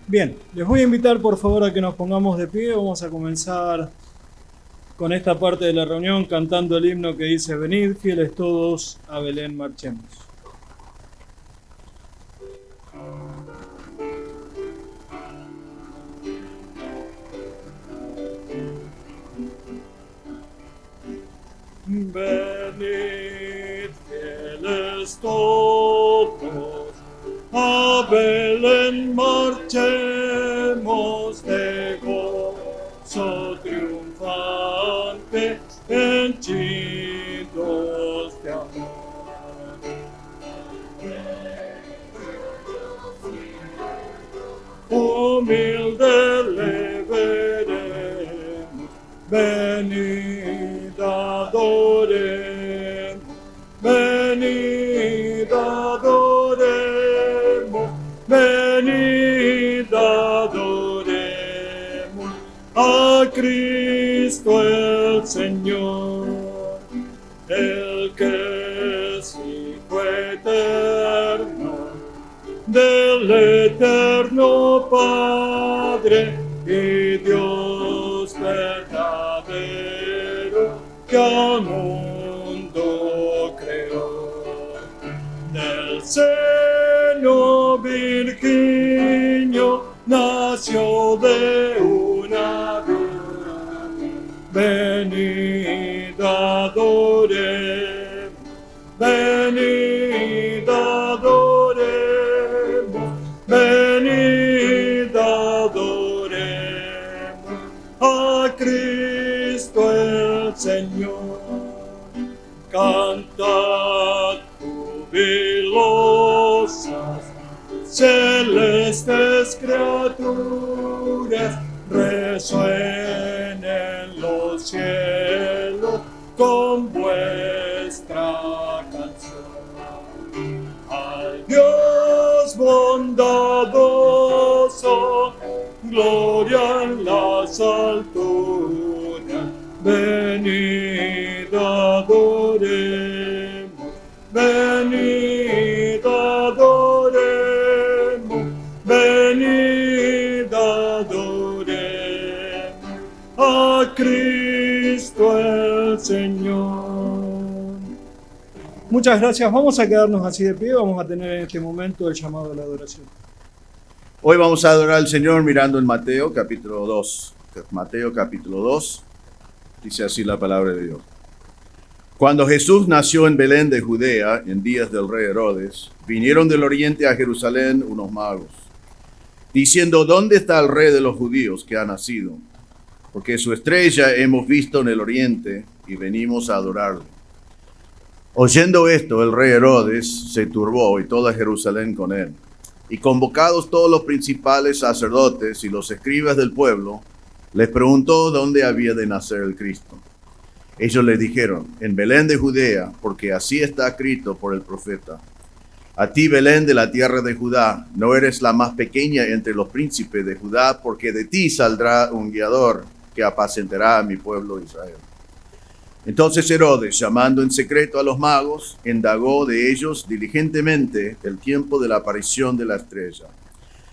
Bien, les voy a invitar por favor a que nos pongamos de pie. Vamos a comenzar con esta parte de la reunión cantando el himno que dice: venid, fieles todos, a Belén marchemos. Venid, fieles todos, a Belén marchemos de gozo triunfante, henchidos de amor. Humilde le veremos, venid adoremos, venid adoremos, venid adoremos a Cristo el Señor, el que es Hijo eterno del eterno Padre y Dios verdadero que al mundo creó. Del seno virginio nació de una virgen. Venid adoremos, venid adoremos, venid adoremos a Cristo el Señor. Cantad jubilosas, celestes criaturas, resuenen los cielos con vuestra canción. Al Dios bondadoso, gloria en las alturas, venid adoremos, venid adoremos, venid adoremos a Cristo el Señor. Muchas gracias. Vamos a quedarnos así de pie. Vamos a tener en este momento el llamado a la adoración. Hoy vamos a adorar al Señor mirando en Mateo capítulo 2. Mateo capítulo 2, dice así la palabra de Dios. Cuando Jesús nació en Belén de Judea, en días del rey Herodes, vinieron del oriente a Jerusalén unos magos, diciendo: ¿dónde está el rey de los judíos que ha nacido? Porque su estrella hemos visto en el oriente y venimos a adorarle. Oyendo esto, el rey Herodes se turbó y toda Jerusalén con él. Y convocados todos los principales sacerdotes y los escribas del pueblo, les preguntó dónde había de nacer el Cristo. Ellos le dijeron: en Belén de Judea, porque así está escrito por el profeta. A ti, Belén de la tierra de Judá, no eres la más pequeña entre los príncipes de Judá, porque de ti saldrá un guiador que apacentará a mi pueblo Israel. Entonces Herodes, llamando en secreto a los magos, indagó de ellos diligentemente el tiempo de la aparición de la estrella.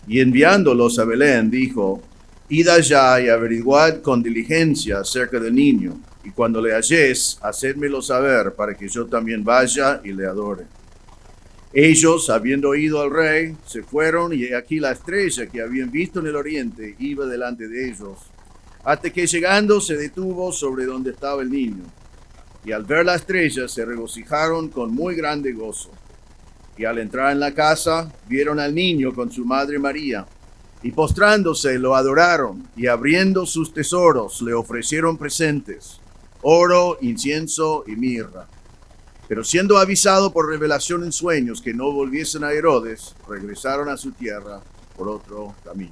Y enviándolos a Belén, dijo: id allá y averiguad con diligencia acerca del niño, y cuando le halléis, hacedmelo saber, para que yo también vaya y le adore. Ellos, habiendo oído al rey, se fueron, y aquí la estrella que habían visto en el oriente iba delante de ellos, hasta que llegando se detuvo sobre donde estaba el niño. Y al ver la estrella se regocijaron con muy grande gozo. Y al entrar en la casa, vieron al niño con su madre María, y postrándose lo adoraron, y abriendo sus tesoros le ofrecieron presentes: oro, incienso y mirra. Pero siendo avisado por revelación en sueños que no volviesen a Herodes, regresaron a su tierra por otro camino.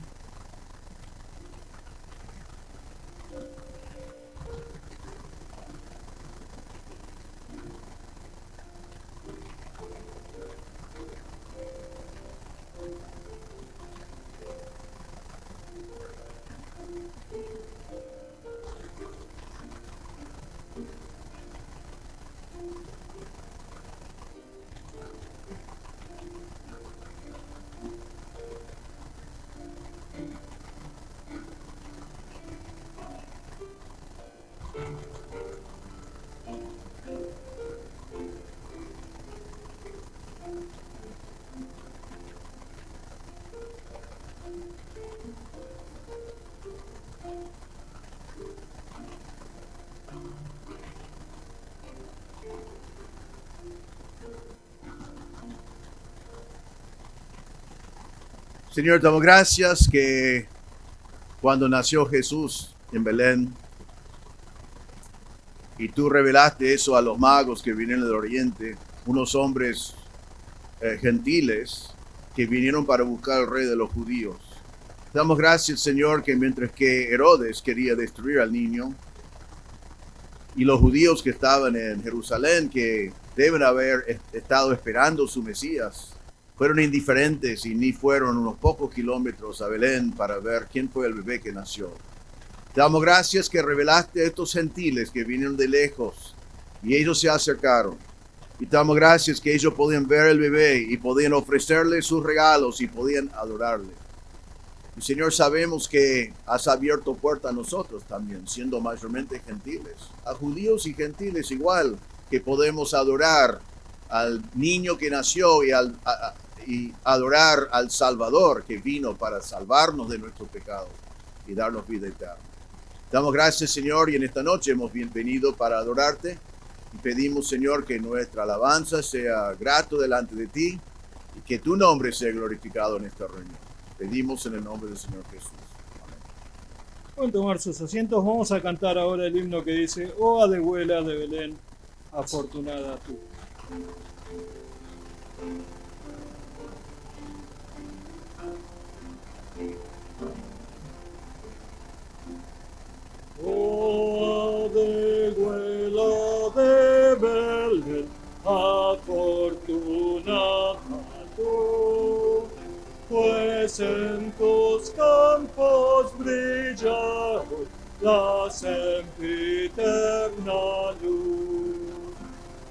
Señor, te damos gracias que cuando nació Jesús en Belén y tú revelaste eso a los magos que vinieron del oriente, unos hombres gentiles que vinieron para buscar al rey de los judíos. Te damos gracias, Señor, que mientras que Herodes quería destruir al niño y los judíos que estaban en Jerusalén, que deben haber estado esperando su Mesías, fueron indiferentes y ni fueron unos pocos kilómetros a Belén para ver quién fue el bebé que nació. Te damos gracias que revelaste a estos gentiles que vinieron de lejos y ellos se acercaron. Y te damos gracias que ellos podían ver el bebé y podían ofrecerle sus regalos y podían adorarle. Y Señor, sabemos que has abierto puerta a nosotros también, siendo mayormente gentiles, a judíos y gentiles igual, que podemos adorar al niño que nació y adorar al Salvador que vino para salvarnos de nuestros pecados y darnos vida eterna. Damos gracias, Señor, y en esta noche hemos venido para adorarte y pedimos, Señor, que nuestra alabanza sea grato delante de ti y que tu nombre sea glorificado en esta reunión. Pedimos en el nombre del Señor Jesús. Amén. Pueden tomar sus asientos. Vamos a cantar ahora el himno que dice: Oh, abuela de Belén, afortunada tú. Oh, abuela de Belén, afortunada tú, pues en tus campos brilla la sempiterna luz.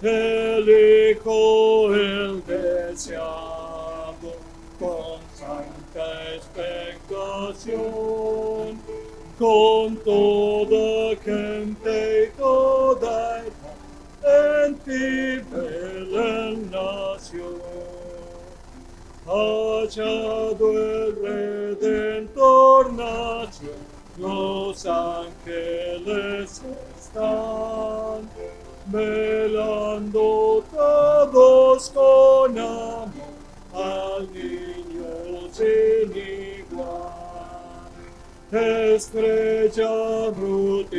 El Hijo, el deseado, con santa expectación, con toda gente y toda edad, en ti Belén nació. Hallado el Redentor nació, los ángeles están velando todos con amor al niño sin igual. Estrella rutilante,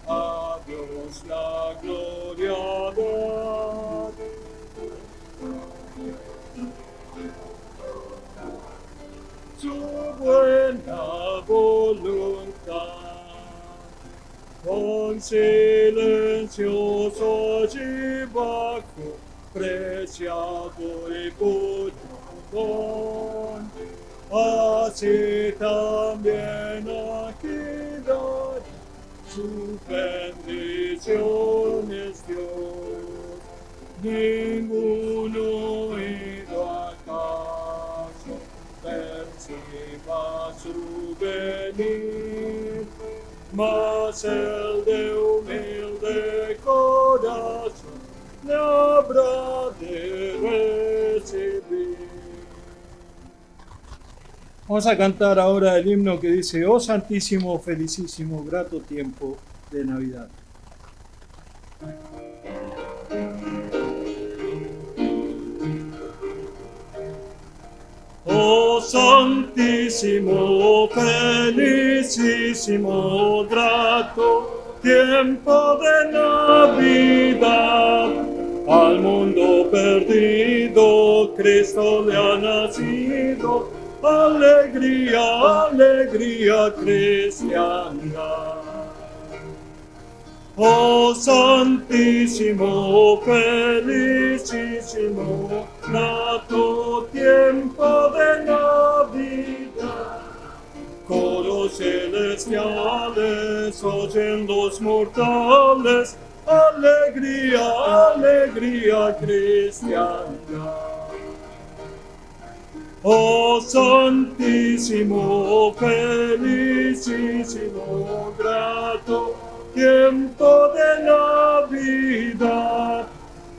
a Dios la gloria da. Su buena voluntad, con silencioso allí bajo, preciado y puro don, así también aquí dará su bendición es Dios. Ninguno oído acaso perciba su venir, mas el de humilde corazón le habrá de recibir. Vamos a cantar ahora el himno que dice: Oh santísimo, felicísimo, grato tiempo de Navidad. Oh santísimo, felicísimo, grato tiempo de Navidad. Al mundo perdido Cristo le ha nacido. Alegría, alegría cristiana. Oh santísimo, felicísimo, grato tiempo de Navidad. Coros celestiales oyen los mortales, alegría, alegría cristiana. Oh santísimo, felicísimo, grato tiempo de Navidad.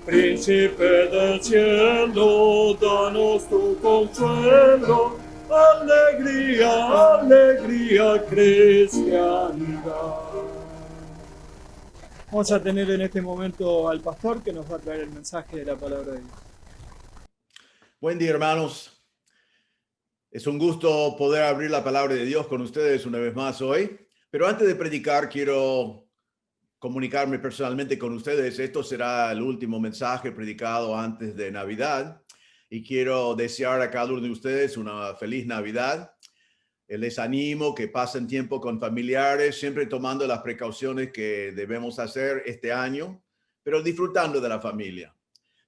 Príncipe del cielo, danos tu consuelo, alegría, alegría cristiana. Vamos a tener en este momento al pastor que nos va a traer el mensaje de la palabra de Dios. Buen día, hermanos. Es un gusto poder abrir la palabra de Dios con ustedes una vez más hoy. Pero antes de predicar, quiero comunicarme personalmente con ustedes. Esto será el último mensaje predicado antes de Navidad. Y quiero desear a cada uno de ustedes una feliz Navidad. Les animo que pasen tiempo con familiares, siempre tomando las precauciones que debemos hacer este año, pero disfrutando de la familia.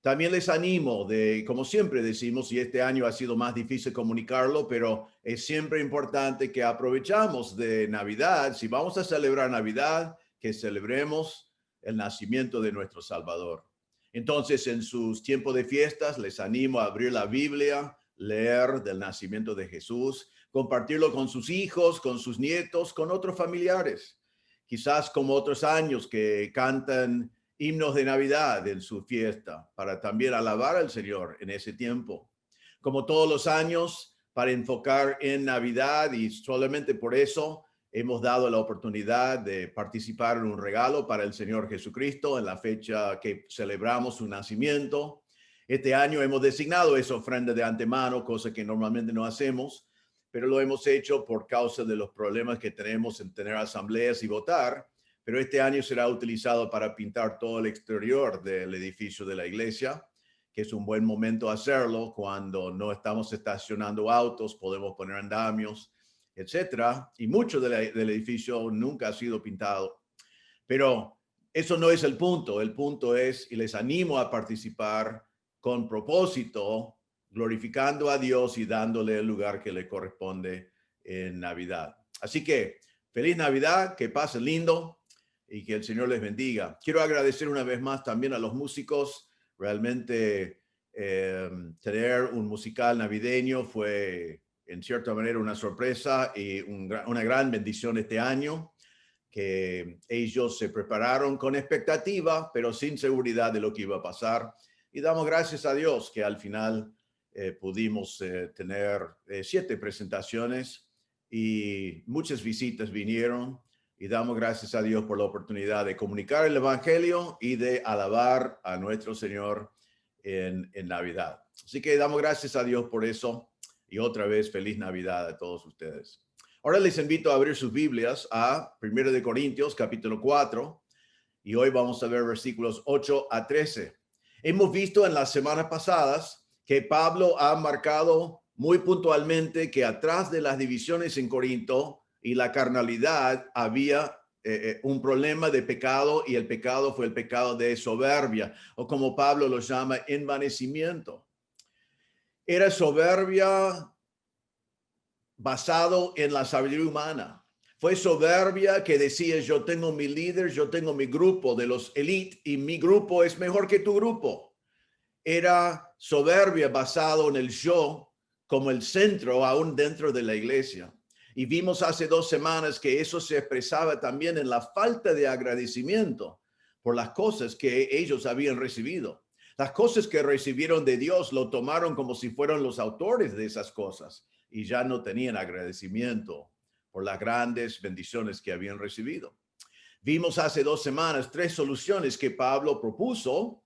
También les animo como siempre decimos, y este año ha sido más difícil comunicarlo, pero es siempre importante que aprovechamos de Navidad. Si vamos a celebrar Navidad, que celebremos el nacimiento de nuestro Salvador. Entonces, en sus tiempos de fiestas, les animo a abrir la Biblia, leer del nacimiento de Jesús, compartirlo con sus hijos, con sus nietos, con otros familiares. Quizás como otros años que cantan himnos de Navidad en su fiesta, para también alabar al Señor en ese tiempo. Como todos los años, para enfocar en Navidad, y solamente por eso hemos dado la oportunidad de participar en un regalo para el Señor Jesucristo en la fecha que celebramos su nacimiento. Este año hemos designado esa ofrenda de antemano, cosa que normalmente no hacemos, pero lo hemos hecho por causa de los problemas que tenemos en tener asambleas y votar. Pero este año será utilizado para pintar todo el exterior del edificio de la iglesia, que es un buen momento hacerlo cuando no estamos estacionando autos, podemos poner andamios, etcétera. Y mucho del edificio nunca ha sido pintado. Pero eso no es el punto. El punto es, y les animo a participar con propósito, glorificando a Dios y dándole el lugar que le corresponde en Navidad. Así que, feliz Navidad, que pasen lindo y que el Señor les bendiga. Quiero agradecer una vez más también a los músicos. Realmente tener un musical navideño fue en cierta manera una sorpresa y una gran bendición este año, que ellos se prepararon con expectativa, pero sin seguridad de lo que iba a pasar. Y damos gracias a Dios que al final pudimos tener 7 presentaciones y muchas visitas vinieron. Y damos gracias a Dios por la oportunidad de comunicar el Evangelio y de alabar a nuestro Señor en Navidad. Así que damos gracias a Dios por eso. Y otra vez, feliz Navidad a todos ustedes. Ahora les invito a abrir sus Biblias a 1 Corintios, capítulo 4. Y hoy vamos a ver versículos 8 a 13. Hemos visto en las semanas pasadas que Pablo ha marcado muy puntualmente que atrás de las divisiones en Corinto y la carnalidad había un problema de pecado, y el pecado fue el pecado de soberbia, o como Pablo lo llama, envanecimiento. Era soberbia basado en la sabiduría humana. Fue soberbia que decía, yo tengo mi líder, yo tengo mi grupo de los elite y mi grupo es mejor que tu grupo. Era soberbia basado en el yo como el centro aún dentro de la iglesia. Y vimos hace 2 semanas que eso se expresaba también en la falta de agradecimiento por las cosas que ellos habían recibido. Las cosas que recibieron de Dios lo tomaron como si fueran los autores de esas cosas y ya no tenían agradecimiento por las grandes bendiciones que habían recibido. Vimos hace 2 semanas 3 soluciones que Pablo propuso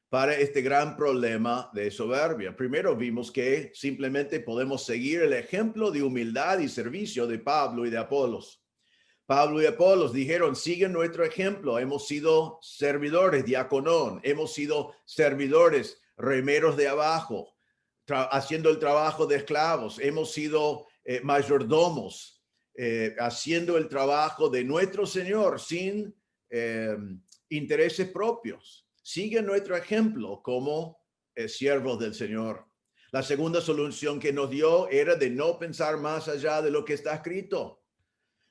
para este gran problema de soberbia. Primero vimos que simplemente podemos seguir el ejemplo de humildad y servicio de Pablo y de Apolos. Pablo y Apolos dijeron, siguen nuestro ejemplo. Hemos sido servidores, diaconón. Hemos sido servidores, remeros de abajo, haciendo el trabajo de esclavos. Hemos sido mayordomos, haciendo el trabajo de nuestro Señor sin intereses propios. Sigue nuestro ejemplo como siervos del Señor. La segunda solución que nos dio era de no pensar más allá de lo que está escrito,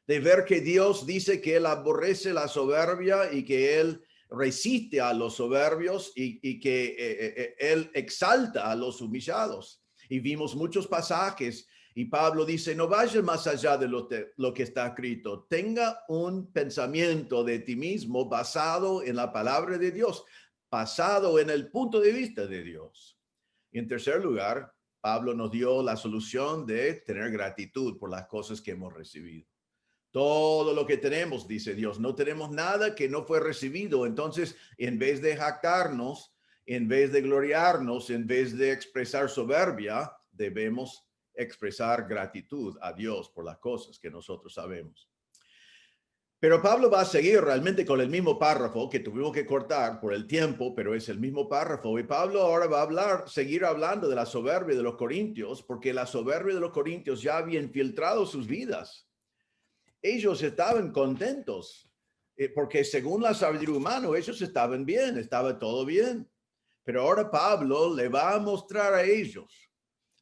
de ver que Dios dice que Él aborrece la soberbia y que Él resiste a los soberbios y que Él exalta a los humillados. Y vimos muchos pasajes y Pablo dice, no vayas más allá de lo que está escrito. Tenga un pensamiento de ti mismo basado en la palabra de Dios, basado en el punto de vista de Dios. Y en tercer lugar, Pablo nos dio la solución de tener gratitud por las cosas que hemos recibido. Todo lo que tenemos, dice Dios, no tenemos nada que no fue recibido. Entonces, en vez de jactarnos, en vez de gloriarnos, en vez de expresar soberbia, debemos expresar gratitud a Dios por las cosas que nosotros sabemos. Pero Pablo va a seguir realmente con el mismo párrafo que tuvimos que cortar por el tiempo, pero es el mismo párrafo. Y Pablo ahora va a seguir hablando de la soberbia de los corintios, porque la soberbia de los corintios ya había infiltrado sus vidas. Ellos estaban contentos, porque según la sabiduría humana, ellos estaban bien, estaba todo bien. Pero ahora Pablo le va a mostrar a ellos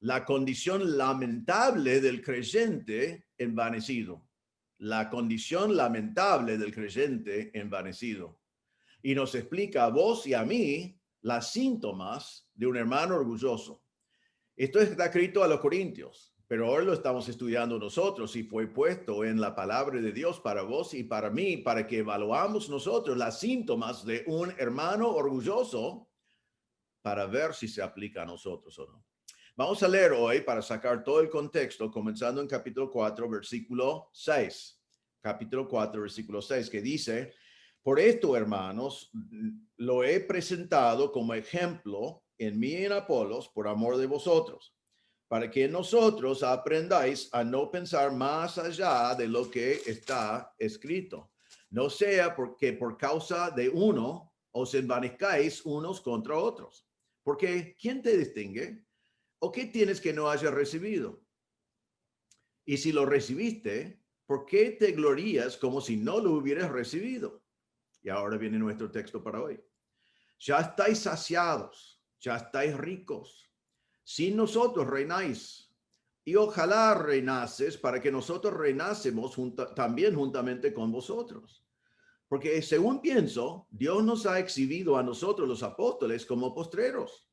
la condición lamentable del creyente envanecido. La condición lamentable del creyente envanecido. Y nos explica a vos y a mí las síntomas de un hermano orgulloso. Esto está escrito a los corintios, pero ahora lo estamos estudiando nosotros y fue puesto en la palabra de Dios para vos y para mí, para que evaluamos nosotros las síntomas de un hermano orgulloso para ver si se aplica a nosotros o no. Vamos a leer hoy para sacar todo el contexto, comenzando en capítulo 4, versículo 6. Capítulo 4, versículo 6, que dice, por esto, hermanos, lo he presentado como ejemplo en mí y en Apolos por amor de vosotros, para que nosotros aprendáis a no pensar más allá de lo que está escrito. No sea porque por causa de uno os envanezcáis unos contra otros. Porque ¿quién te distingue? ¿O qué tienes que no hayas recibido? Y si lo recibiste, ¿por qué te glorías como si no lo hubieras recibido? Y ahora viene nuestro texto para hoy. Ya estáis saciados, ya estáis ricos. Sin nosotros reináis. Y ojalá reinases para que nosotros reinásemos también juntamente con vosotros. Porque según pienso, Dios nos ha exhibido a nosotros los apóstoles como postreros,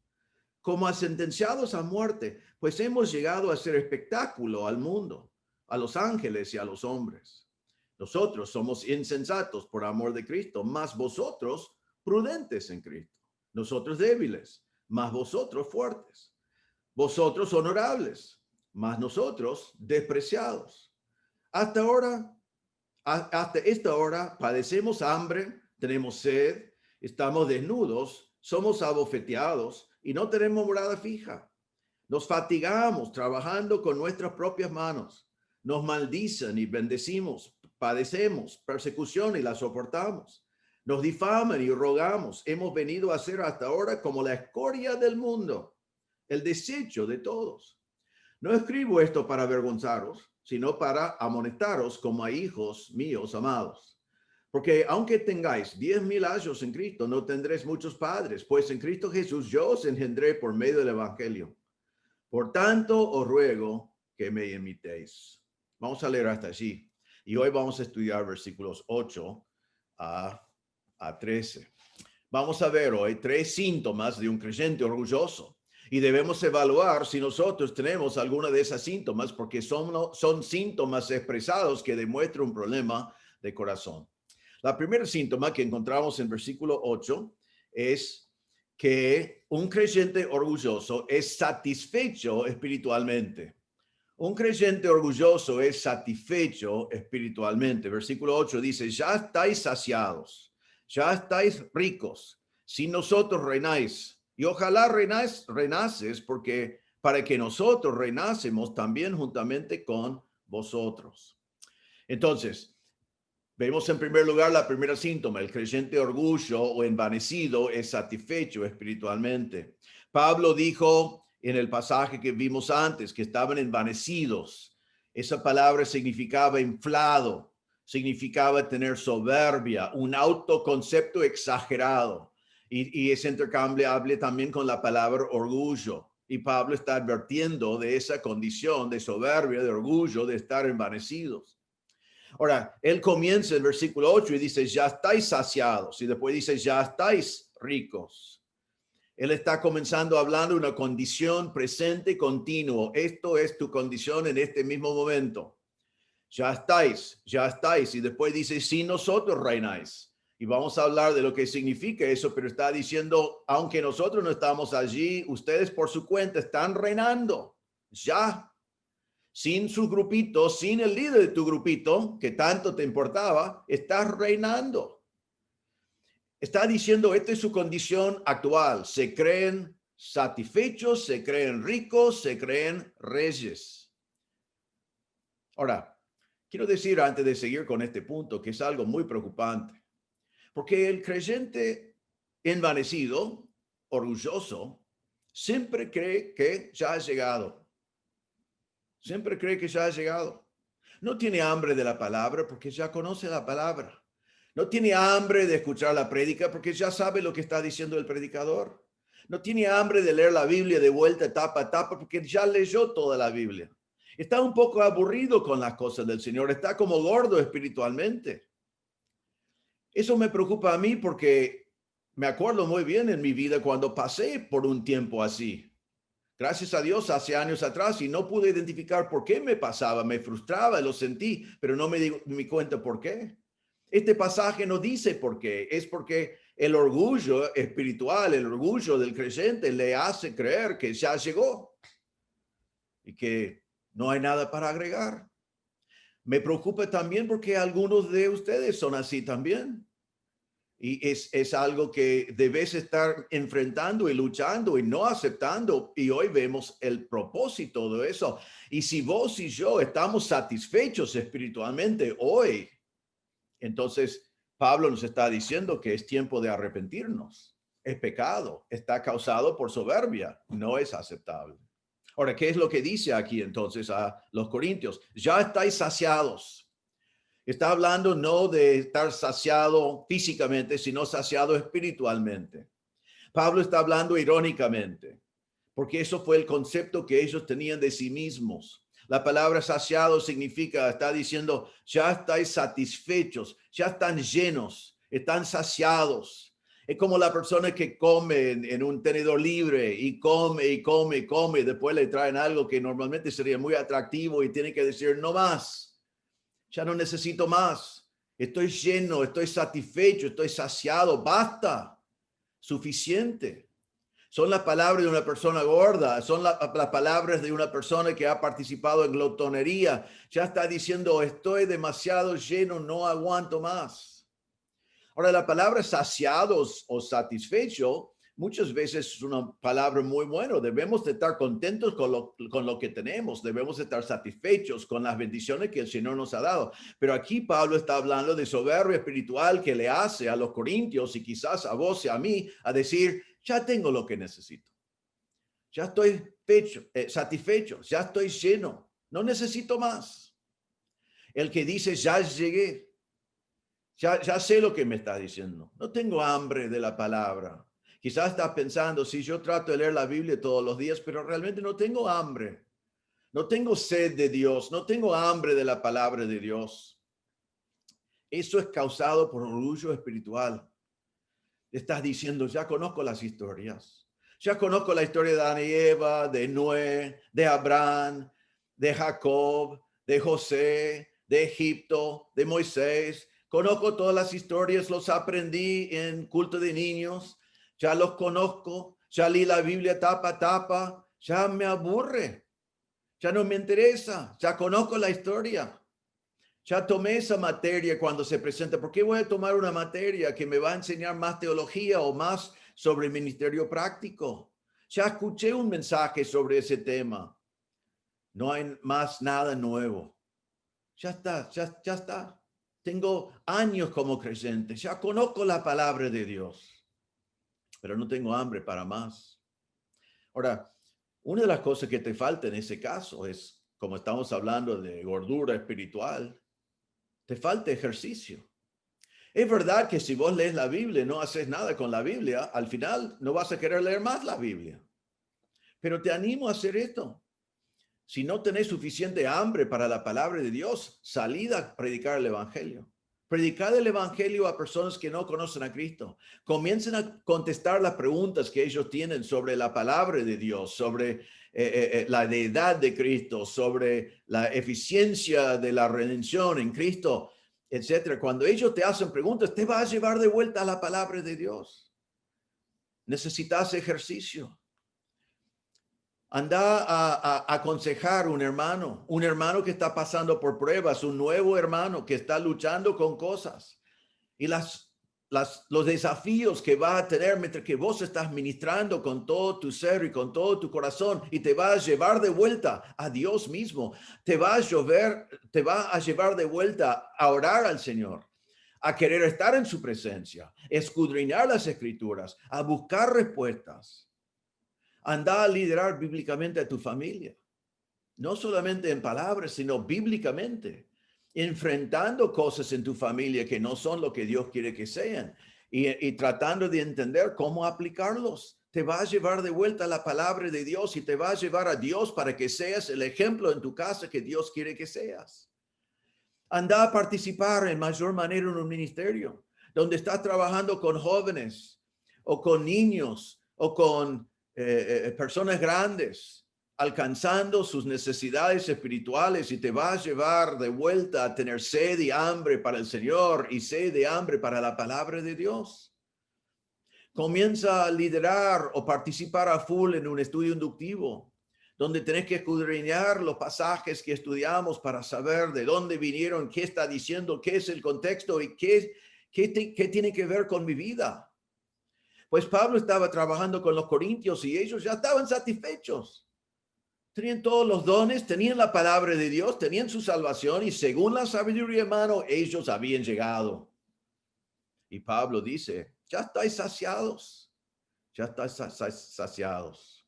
como a sentenciados a muerte, pues hemos llegado a ser espectáculo al mundo, a los ángeles y a los hombres. Nosotros somos insensatos por amor de Cristo, mas vosotros prudentes en Cristo. Nosotros débiles, mas vosotros fuertes. Vosotros honorables, mas nosotros despreciados. Hasta esta hora padecemos hambre, tenemos sed, estamos desnudos, somos abofeteados y no tenemos morada fija. Nos fatigamos trabajando con nuestras propias manos. Nos maldicen y bendecimos. Padecemos persecución y la soportamos. Nos difaman y rogamos. Hemos venido a ser hasta ahora como la escoria del mundo, el desecho de todos. No escribo esto para avergonzaros, sino para amonestaros como a hijos míos amados. Porque aunque tengáis 10,000 años en Cristo, no tendréis muchos padres, pues en Cristo Jesús yo os engendré por medio del Evangelio. Por tanto, os ruego que me imitéis. Vamos a leer hasta allí. Y hoy vamos a estudiar versículos 8 a 13. Vamos a ver hoy 3 síntomas de un creyente orgulloso. Y debemos evaluar si nosotros tenemos alguna de esas síntomas, porque son síntomas expresados que demuestran un problema de corazón. La primera síntoma que encontramos en versículo 8 es que un creyente orgulloso es satisfecho espiritualmente. Un creyente orgulloso es satisfecho espiritualmente. Versículo 8 dice, ya estáis saciados, ya estáis ricos, sin nosotros reináis. Y ojalá reinaces porque para que nosotros reinásemos también juntamente con vosotros. Entonces, vemos en primer lugar la primera síntoma, el creyente orgullo o envanecido es satisfecho espiritualmente. Pablo dijo en el pasaje que vimos antes que estaban envanecidos. Esa palabra significaba inflado, significaba tener soberbia, un autoconcepto exagerado. Y es intercambiable también con la palabra orgullo. Y Pablo está advirtiendo de esa condición de soberbia, de orgullo, de estar envanecidos. Ahora, él comienza el versículo 8 y dice, ya estáis saciados. Y después dice, ya estáis ricos. Él está comenzando hablando de una condición presente continuo. Esto es tu condición en este mismo momento. Ya estáis. Y después dice, si nosotros reináis. Y vamos a hablar de lo que significa eso, pero está diciendo, aunque nosotros no estamos allí, ustedes por su cuenta están reinando. Ya. Sin su grupito, sin el líder de tu grupito, que tanto te importaba, estás reinando. Está diciendo, esta es su condición actual. Se creen satisfechos, se creen ricos, se creen reyes. Ahora, quiero decir antes de seguir con este punto que es algo muy preocupante, porque el creyente envanecido, orgulloso, siempre cree que ya ha llegado. Siempre cree que ya ha llegado. No tiene hambre de la palabra porque ya conoce la palabra. No tiene hambre de escuchar la prédica porque ya sabe lo que está diciendo el predicador. No tiene hambre de leer la Biblia de vuelta, etapa a etapa, porque ya leyó toda la Biblia. Está un poco aburrido con las cosas del Señor. Está como gordo espiritualmente. Eso me preocupa a mí porque me acuerdo muy bien en mi vida cuando pasé por un tiempo así. Gracias a Dios, hace años atrás, y no pude identificar por qué me pasaba, me frustraba, lo sentí, pero no me di cuenta por qué. Este pasaje no dice por qué, es porque el orgullo espiritual, el orgullo del creyente le hace creer que ya llegó y que no hay nada para agregar. Me preocupa también porque algunos de ustedes son así también. Y es algo que debes estar enfrentando y luchando y no aceptando. Y hoy vemos el propósito de eso. Y si vos y yo estamos satisfechos espiritualmente hoy, entonces Pablo nos está diciendo que es tiempo de arrepentirnos. Es pecado, está causado por soberbia, no es aceptable. Ahora, ¿qué es lo que dice aquí entonces a los corintios? Ya estáis saciados. Está hablando no de estar saciado físicamente, sino saciado espiritualmente. Pablo está hablando irónicamente, porque eso fue el concepto que ellos tenían de sí mismos. La palabra saciado significa, está diciendo, ya estáis satisfechos, ya están llenos, están saciados. Es como la persona que come en un tenedor libre y come y come y come, y después le traen algo que normalmente sería muy atractivo y tiene que decir no más. Ya no necesito más. Estoy lleno, estoy satisfecho, estoy saciado. Basta. Suficiente. Son las palabras de una persona gorda. Son las palabras de una persona que ha participado en glotonería. Ya está diciendo, estoy demasiado lleno, no aguanto más. Ahora, la palabra saciados o satisfecho muchas veces es una palabra muy buena. Debemos de estar contentos con lo que tenemos. Debemos de estar satisfechos con las bendiciones que el Señor nos ha dado. Pero aquí Pablo está hablando de soberbia espiritual que le hace a los corintios y quizás a vos y a mí a decir, ya tengo lo que necesito. Ya estoy satisfecho, ya estoy lleno. No necesito más. El que dice, ya llegué. Ya sé lo que me está diciendo. No tengo hambre de la palabra. Quizás estás pensando, si yo trato de leer la Biblia todos los días, pero realmente no tengo hambre. No tengo sed de Dios. No tengo hambre de la palabra de Dios. Eso es causado por orgullo espiritual. Estás diciendo, ya conozco las historias. Ya conozco la historia de Adán y Eva, de Noé, de Abraham, de Jacob, de José, de Egipto, de Moisés. Conozco todas las historias, los aprendí en culto de niños. Ya los conozco, ya leí la Biblia tapa a tapa, ya me aburre, ya no me interesa, ya conozco la historia, ya tomé esa materia cuando se presenta. ¿Por qué voy a tomar una materia que me va a enseñar más teología o más sobre el ministerio práctico? Ya escuché un mensaje sobre ese tema. No hay más nada nuevo. Ya está, ya está. Tengo años como creyente, ya conozco la palabra de Dios, pero no tengo hambre para más. Ahora, una de las cosas que te falta en ese caso es, como estamos hablando de gordura espiritual, te falta ejercicio. Es verdad que si vos lees la Biblia y no haces nada con la Biblia, al final no vas a querer leer más la Biblia. Pero te animo a hacer esto. Si no tenés suficiente hambre para la palabra de Dios, salid a predicar el Evangelio. Predicad el Evangelio a personas que no conocen a Cristo. Comiencen a contestar las preguntas que ellos tienen sobre la palabra de Dios, sobre la deidad de Cristo, sobre la eficiencia de la redención en Cristo, etcétera. Cuando ellos te hacen preguntas, te va a llevar de vuelta a la palabra de Dios. Necesitas ejercicio. Anda a aconsejar un hermano que está pasando por pruebas, un nuevo hermano que está luchando con cosas. Y las los desafíos que va a tener mientras que vos estás ministrando con todo tu ser y con todo tu corazón, y te va a llevar de vuelta a Dios mismo, te va a llevar de vuelta a orar al Señor, a querer estar en su presencia, escudriñar las escrituras, a buscar respuestas. Anda a liderar bíblicamente a tu familia, no solamente en palabras, sino bíblicamente, enfrentando cosas en tu familia que no son lo que Dios quiere que sean y tratando de entender cómo aplicarlos. Te va a llevar de vuelta a la palabra de Dios y te va a llevar a Dios para que seas el ejemplo en tu casa que Dios quiere que seas. Anda a participar en mayor manera en un ministerio donde estás trabajando con jóvenes o con niños o con personas grandes, alcanzando sus necesidades espirituales, y te va a llevar de vuelta a tener sed y hambre para el Señor y sed y hambre para la palabra de Dios. Comienza a liderar o participar a full en un estudio inductivo, donde tenés que escudriñar los pasajes que estudiamos para saber de dónde vinieron, qué está diciendo, qué es el contexto y qué tiene que ver con mi vida. Pues Pablo estaba trabajando con los corintios y ellos ya estaban satisfechos. Tenían todos los dones, tenían la palabra de Dios, tenían su salvación y según la sabiduría de mano, ellos habían llegado. Y Pablo dice, ya estáis saciados, ya estáis saciados.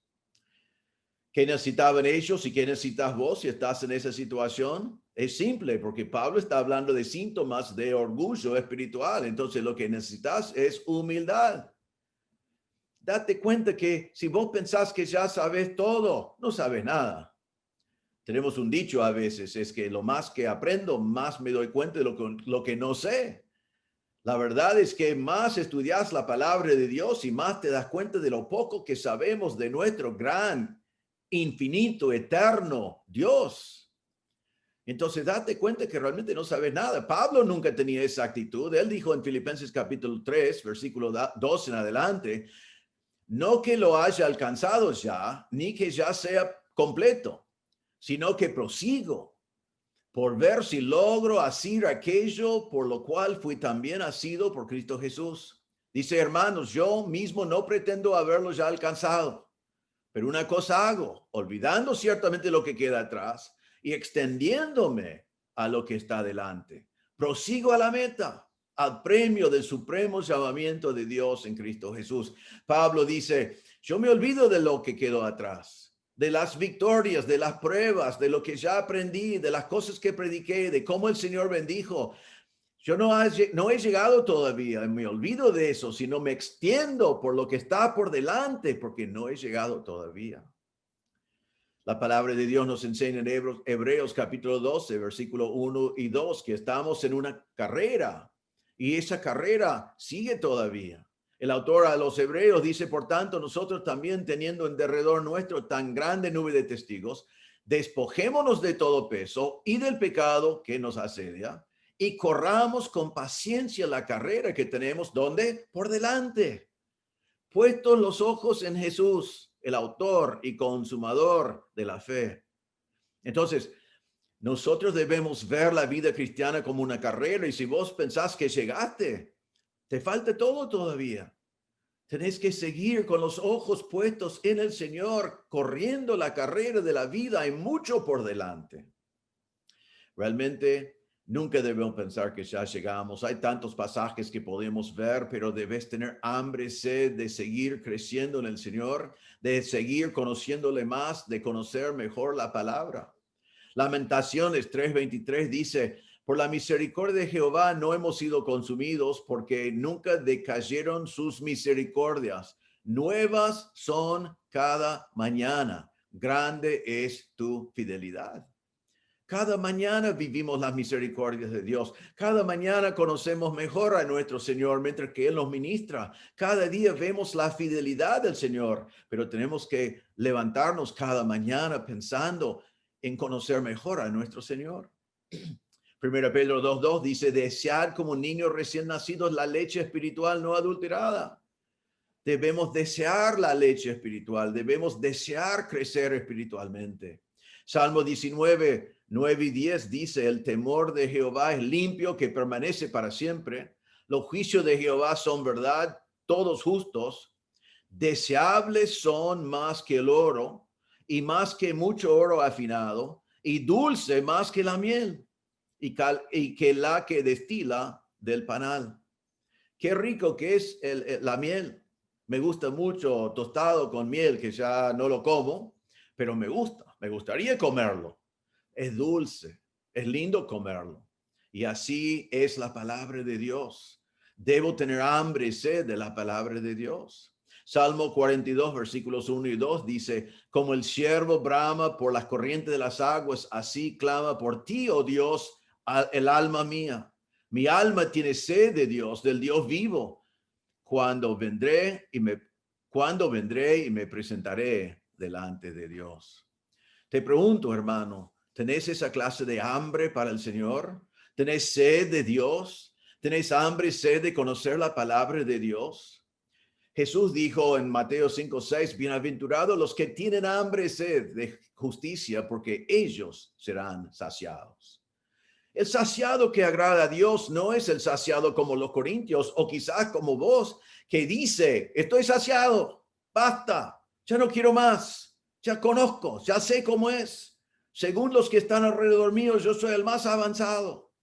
¿Qué necesitaban ellos y qué necesitas vos si estás en esa situación? Es simple, porque Pablo está hablando de síntomas de orgullo espiritual. Entonces lo que necesitas es humildad. Date cuenta que si vos pensás que ya sabes todo, no sabes nada. Tenemos un dicho a veces, es que lo más que aprendo, más me doy cuenta de lo que no sé. La verdad es que más estudias la palabra de Dios y más te das cuenta de lo poco que sabemos de nuestro gran, infinito, eterno Dios. Entonces date cuenta que realmente no sabes nada. Pablo nunca tenía esa actitud. Él dijo en Filipenses capítulo 3, versículo 2 en adelante, no que lo haya alcanzado ya, ni que ya sea completo, sino que prosigo por ver si logro asir aquello por lo cual fui también asido por Cristo Jesús. Dice, hermanos, yo mismo no pretendo haberlo ya alcanzado, pero una cosa hago, olvidando ciertamente lo que queda atrás y extendiéndome a lo que está delante. Prosigo a la meta, al premio del supremo llamamiento de Dios en Cristo Jesús. Pablo dice, yo me olvido de lo que quedó atrás, de las victorias, de las pruebas, de lo que ya aprendí, de las cosas que prediqué, de cómo el Señor bendijo. Yo no he llegado todavía, me olvido de eso, sino me extiendo por lo que está por delante, porque no he llegado todavía. La palabra de Dios nos enseña en Hebreos capítulo 12, versículo 1 y 2, que estamos en una carrera y esa carrera sigue todavía. El autor a los Hebreos dice, por tanto, nosotros también teniendo en derredor nuestro tan grande nube de testigos, despojémonos de todo peso y del pecado que nos asedia y corramos con paciencia la carrera que tenemos, ¿dónde? Por delante. Puestos los ojos en Jesús, el autor y consumador de la fe. Entonces, nosotros debemos ver la vida cristiana como una carrera, y si vos pensás que llegaste, te falta todo todavía. Tenés que seguir con los ojos puestos en el Señor, corriendo la carrera de la vida. Hay mucho por delante. Realmente, nunca debemos pensar que ya llegamos. Hay tantos pasajes que podemos ver, pero debes tener hambre, sed de seguir creciendo en el Señor, de seguir conociéndole más, de conocer mejor la palabra. Lamentaciones 3:23 dice, por la misericordia de Jehová no hemos sido consumidos, porque nunca decayeron sus misericordias. Nuevas son cada mañana. Grande es tu fidelidad. Cada mañana vivimos las misericordias de Dios. Cada mañana conocemos mejor a nuestro Señor mientras que Él nos ministra. Cada día vemos la fidelidad del Señor, pero tenemos que levantarnos cada mañana pensando en conocer mejor a nuestro Señor. 1 Pedro 2:2 dice, desear como niños recién nacidos la leche espiritual no adulterada. Debemos desear la leche espiritual, debemos desear crecer espiritualmente. Salmo 19:9 y 10 dice, el temor de Jehová es limpio, que permanece para siempre. Los juicios de Jehová son verdad, todos justos. Deseables son más que el oro y más que mucho oro afinado y dulce más que la miel y que la que destila del panal. Qué rico que es la miel. Me gusta mucho tostado con miel, que ya no lo como, pero me gustaría comerlo. Es dulce, es lindo comerlo. Y así es la palabra de Dios. Debo tener hambre y sed de la palabra de Dios. Salmo 42, versículos 1 y 2 dice, como el ciervo brama por las corrientes de las aguas, así clama por ti, oh Dios, el alma mía. Mi alma tiene sed de Dios, del Dios vivo. Cuando vendré y me presentaré delante de Dios. Te pregunto, hermano, ¿tenés esa clase de hambre para el Señor? ¿Tenés sed de Dios? ¿Tenés hambre y sed de conocer la palabra de Dios? Jesús dijo en Mateo 5:6, bienaventurados los que tienen hambre y sed de justicia, porque ellos serán saciados. El saciado que agrada a Dios no es el saciado como los corintios o quizás como vos, que dice, estoy saciado, basta, ya no quiero más, ya conozco, ya sé cómo es. Según los que están alrededor mío, yo soy el más avanzado.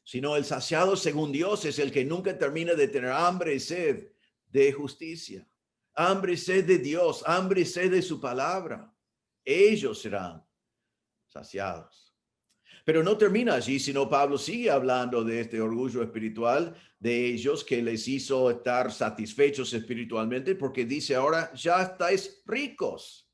Sino el saciado según Dios es el que nunca termina de tener hambre y sed de justicia, hambre y sed de Dios, hambre y sed de su palabra. Ellos serán saciados. Pero no termina allí, sino Pablo sigue hablando de este orgullo espiritual de ellos que les hizo estar satisfechos espiritualmente, porque dice ahora, ya estáis ricos.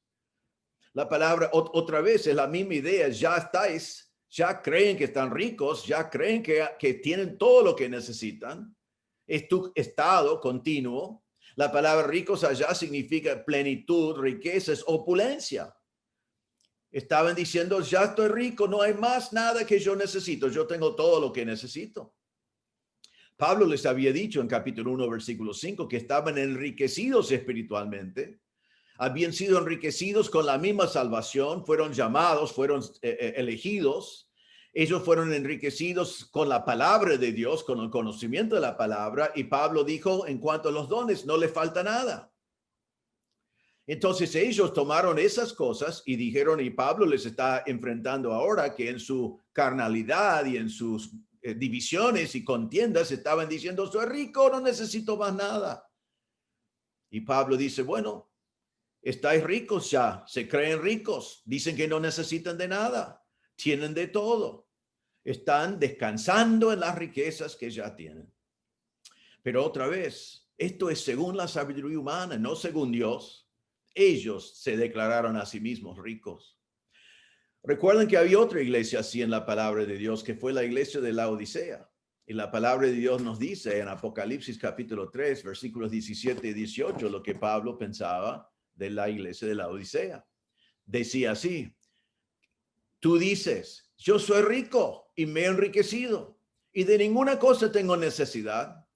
La palabra otra vez es la misma idea, ya estáis, ya creen que están ricos, ya creen que tienen todo lo que necesitan. Es tu estado continuo. La palabra ricos allá significa plenitud, riquezas, opulencia. Estaban diciendo, ya estoy rico, no hay más nada que yo necesito, yo tengo todo lo que necesito. Pablo les había dicho en capítulo 1, versículo 5, que estaban enriquecidos espiritualmente, habían sido enriquecidos con la misma salvación, fueron llamados, fueron elegidos, ellos fueron enriquecidos con la palabra de Dios, con el conocimiento de la palabra, y Pablo dijo, en cuanto a los dones, no les falta nada. Entonces ellos tomaron esas cosas y dijeron, y Pablo les está enfrentando ahora que en su carnalidad y en sus divisiones y contiendas estaban diciendo, soy rico, no necesito más nada. Y Pablo dice, bueno, estáis ricos ya, se creen ricos, dicen que no necesitan de nada, tienen de todo, están descansando en las riquezas que ya tienen. Pero otra vez, esto es según la sabiduría humana, no según Dios. Ellos se declararon a sí mismos ricos. Recuerden que había otra iglesia así en la palabra de Dios, que fue la iglesia de la Odisea. Y la palabra de Dios nos dice en Apocalipsis capítulo 3, versículos 17 y 18, lo que Pablo pensaba de la iglesia de la Odisea. Decía así, tú dices, yo soy rico y me he enriquecido y de ninguna cosa tengo necesidad.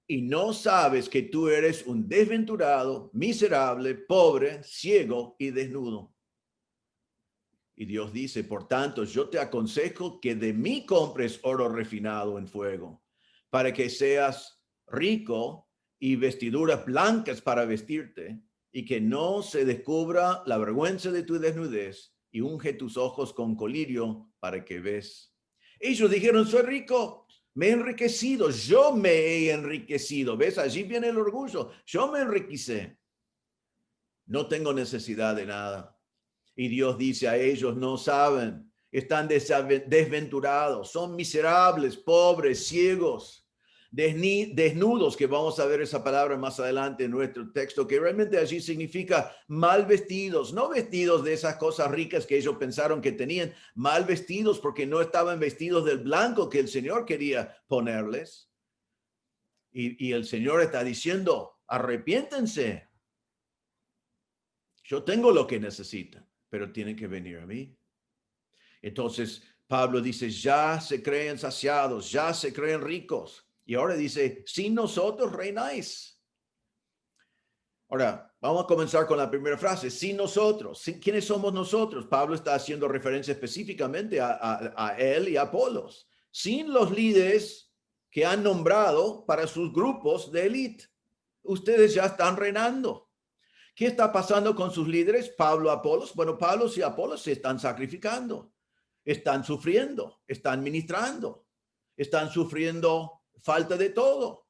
Y no sabes que tú eres un desventurado, miserable, pobre, ciego y desnudo. Y Dios dice, por tanto, yo te aconsejo que de mí compres oro refinado en fuego, para que seas rico y vestiduras blancas para vestirte, y que no se descubra la vergüenza de tu desnudez, y unge tus ojos con colirio para que ves. Ellos dijeron, soy rico. Me he enriquecido, yo me he enriquecido. ¿Ves? Allí viene el orgullo. Yo me enriquecé. No tengo necesidad de nada. Y Dios dice a ellos, no saben, están desventurados, son miserables, pobres, ciegos, desnudos, que vamos a ver esa palabra más adelante en nuestro texto, que realmente allí significa mal vestidos, no vestidos de esas cosas ricas que ellos pensaron que tenían, mal vestidos porque no estaban vestidos del blanco que el Señor quería ponerles. Y el Señor está diciendo, arrepiéntense. Yo tengo lo que necesitan, pero tienen que venir a mí. Entonces Pablo dice, ya se creen saciados, ya se creen ricos. Y ahora dice, sin nosotros reináis. Ahora, vamos a comenzar con la primera frase, sin nosotros. ¿Quiénes somos nosotros? Pablo está haciendo referencia específicamente a él y a Apolos. Sin los líderes que han nombrado para sus grupos de élite. Ustedes ya están reinando. ¿Qué está pasando con sus líderes? Pablo, Apolos. Bueno, Pablo y Apolos se están sacrificando, están sufriendo, están ministrando, están sufriendo falta de todo.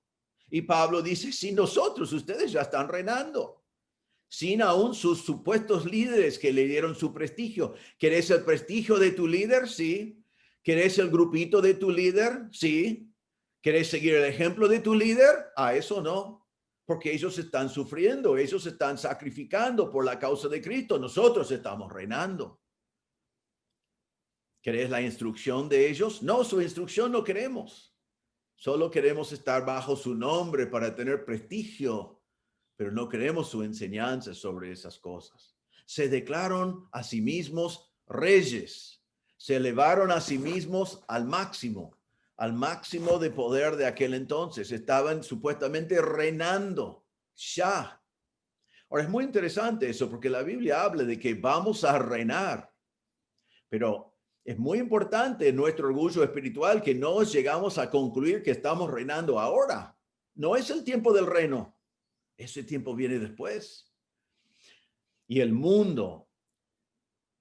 Y Pablo dice, sin nosotros, ustedes ya están reinando. Sin aún sus supuestos líderes que le dieron su prestigio. ¿Querés el prestigio de tu líder? Sí. ¿Querés el grupito de tu líder? Sí. ¿Querés seguir el ejemplo de tu líder? A eso no. Porque ellos están sufriendo, ellos están sacrificando por la causa de Cristo. Nosotros estamos reinando. ¿Querés la instrucción de ellos? No, su instrucción no queremos. Solo queremos estar bajo su nombre para tener prestigio, pero no queremos su enseñanza sobre esas cosas. Se declararon a sí mismos reyes, se elevaron a sí mismos al máximo de poder de aquel entonces. Estaban supuestamente reinando ya. Ahora es muy interesante eso, porque la Biblia habla de que vamos a reinar, pero es muy importante en nuestro orgullo espiritual que no llegamos a concluir que estamos reinando ahora. No es el tiempo del reino. Ese tiempo viene después. Y el mundo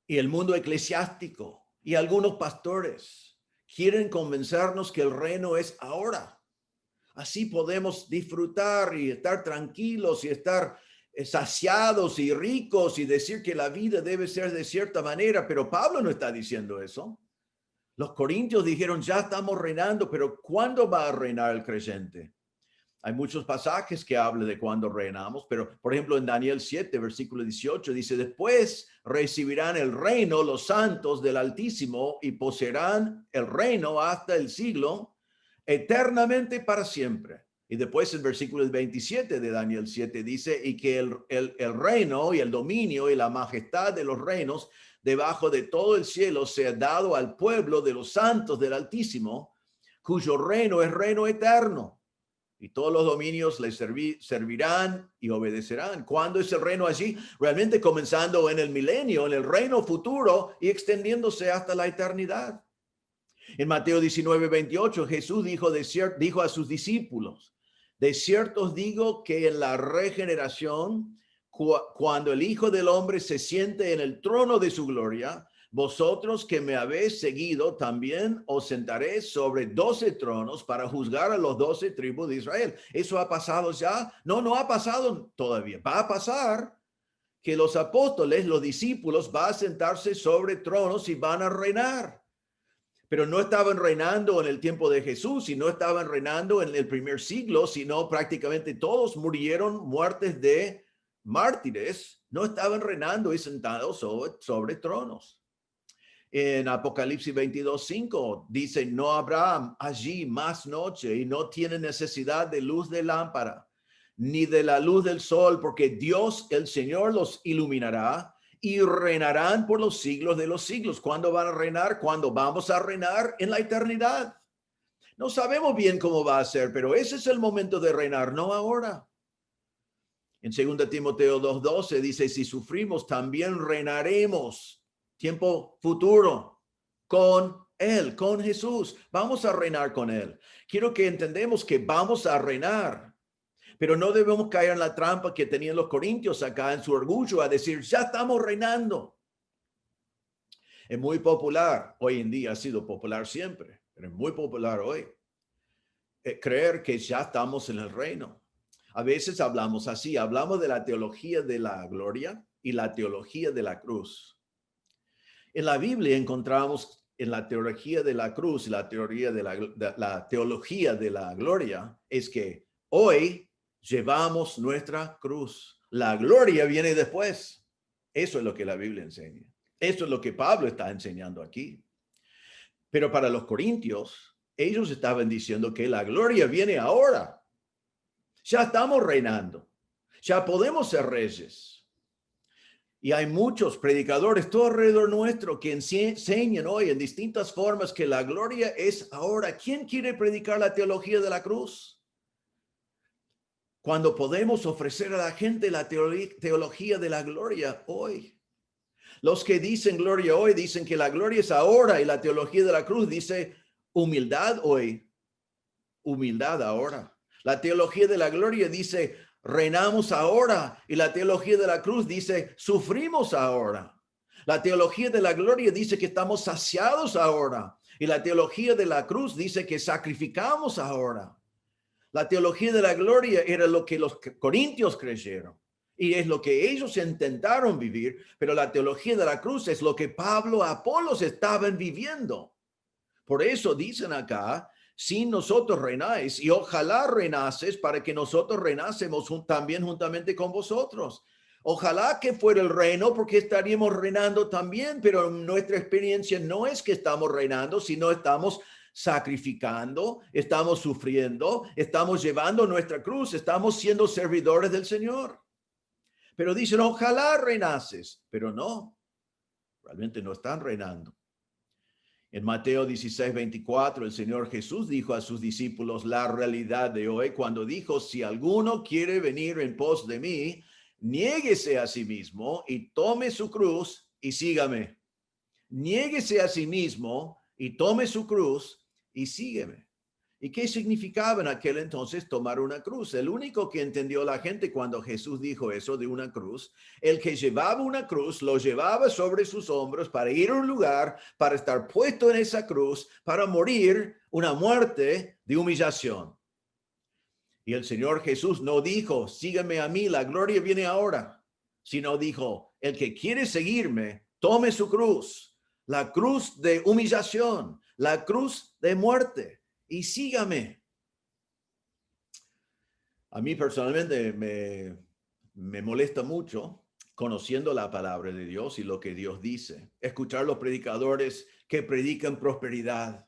eclesiástico y algunos pastores quieren convencernos que el reino es ahora. Así podemos disfrutar y estar tranquilos y estar saciados y ricos y decir que la vida debe ser de cierta manera, pero Pablo no está diciendo eso. Los corintios dijeron, ya estamos reinando, pero ¿cuándo va a reinar el creyente? Hay muchos pasajes que hablan de cuándo reinamos, pero por ejemplo en Daniel 7, versículo 18, dice, después recibirán el reino los santos del Altísimo y poseerán el reino hasta el siglo, eternamente para siempre. Y después el versículo 27 de Daniel 7 dice, y que el reino y el dominio y la majestad de los reinos debajo de todo el cielo sea dado al pueblo de los santos del Altísimo, cuyo reino es reino eterno. Y todos los dominios les servirán y obedecerán. ¿Cuándo es el reino allí? Realmente comenzando en el milenio, en el reino futuro y extendiéndose hasta la eternidad. En Mateo 19, 28, Jesús dijo a sus discípulos, de cierto os digo que en la regeneración, cuando el Hijo del Hombre se siente en el trono de su gloria, vosotros que me habéis seguido, también os sentaré sobre 12 tronos para juzgar a los 12 tribus de Israel. ¿Eso ha pasado ya? No, no ha pasado todavía. Va a pasar que los apóstoles, los discípulos, van a sentarse sobre tronos y van a reinar. Pero no estaban reinando en el tiempo de Jesús y no estaban reinando en el primer siglo, sino prácticamente todos murieron muertes de mártires. No estaban reinando y sentados sobre tronos. En Apocalipsis 22:5 dice, no habrá allí más noche y no tiene necesidad de luz de lámpara, ni de la luz del sol, porque Dios, el Señor, los iluminará y reinarán por los siglos de los siglos. ¿Cuándo van a reinar? ¿Cuándo vamos a reinar? En la eternidad. No sabemos bien cómo va a ser, pero ese es el momento de reinar, no ahora. En 2 Timoteo 2:12 dice, si sufrimos, también reinaremos. Tiempo futuro con Él, con Jesús. Vamos a reinar con Él. Quiero que entendamos que vamos a reinar. Pero no debemos caer en la trampa que tenían los corintios acá en su orgullo a decir, ya estamos reinando. Es muy popular, hoy en día ha sido popular siempre, pero es muy popular hoy, creer que ya estamos en el reino. A veces hablamos así, hablamos de la teología de la gloria y la teología de la cruz. En la Biblia encontramos en la teología de la cruz y la teología de la gloria es que hoy llevamos nuestra cruz. La gloria viene después. Eso es lo que la Biblia enseña. Eso es lo que Pablo está enseñando aquí. Pero para los corintios, ellos estaban diciendo que la gloria viene ahora. Ya estamos reinando. Ya podemos ser reyes. Y hay muchos predicadores todo alrededor nuestro que enseñan hoy en distintas formas que la gloria es ahora. ¿Quién quiere predicar la teología de la cruz? Cuando podemos ofrecer a la gente la teología de la gloria hoy. Los que dicen gloria hoy dicen que la gloria es ahora y la teología de la cruz dice humildad hoy. humildad ahora. La teología de la gloria dice, reinamos ahora. Y la teología de la cruz dice, sufrimos ahora. La teología de la gloria dice que estamos saciados ahora. Y la teología de la cruz dice que sacrificamos ahora. La teología de la gloria era lo que los corintios creyeron. Y es lo que ellos intentaron vivir. Pero la teología de la cruz es lo que Pablo, Apolos estaban viviendo. Por eso dicen acá, si nosotros reináis, y ojalá reinases para que nosotros reinásemos también juntamente con vosotros. Ojalá que fuera el reino, porque estaríamos reinando también, pero nuestra experiencia no es que estamos reinando, sino estamos sacrificando, estamos sufriendo, estamos llevando nuestra cruz, estamos siendo servidores del Señor. Pero dicen, ojalá reinases, pero no, realmente no están reinando. En Mateo 16:24, el Señor Jesús dijo a sus discípulos la realidad de hoy cuando dijo, si alguno quiere venir en pos de mí, niéguese a sí mismo y tome su cruz y sígame. Niéguese a sí mismo y tome su cruz y sígueme. ¿Y qué significaba en aquel entonces tomar una cruz? El único que entendió la gente cuando Jesús dijo eso de una cruz, el que llevaba una cruz lo llevaba sobre sus hombros para ir a un lugar, para estar puesto en esa cruz, para morir una muerte de humillación. Y el Señor Jesús no dijo, sígueme a mí, la gloria viene ahora, sino dijo, el que quiere seguirme, tome su cruz, la cruz de humillación, la cruz de muerte. Y sígame. A mí personalmente me molesta mucho conociendo la palabra de Dios y lo que Dios dice. Escuchar los predicadores que predican prosperidad.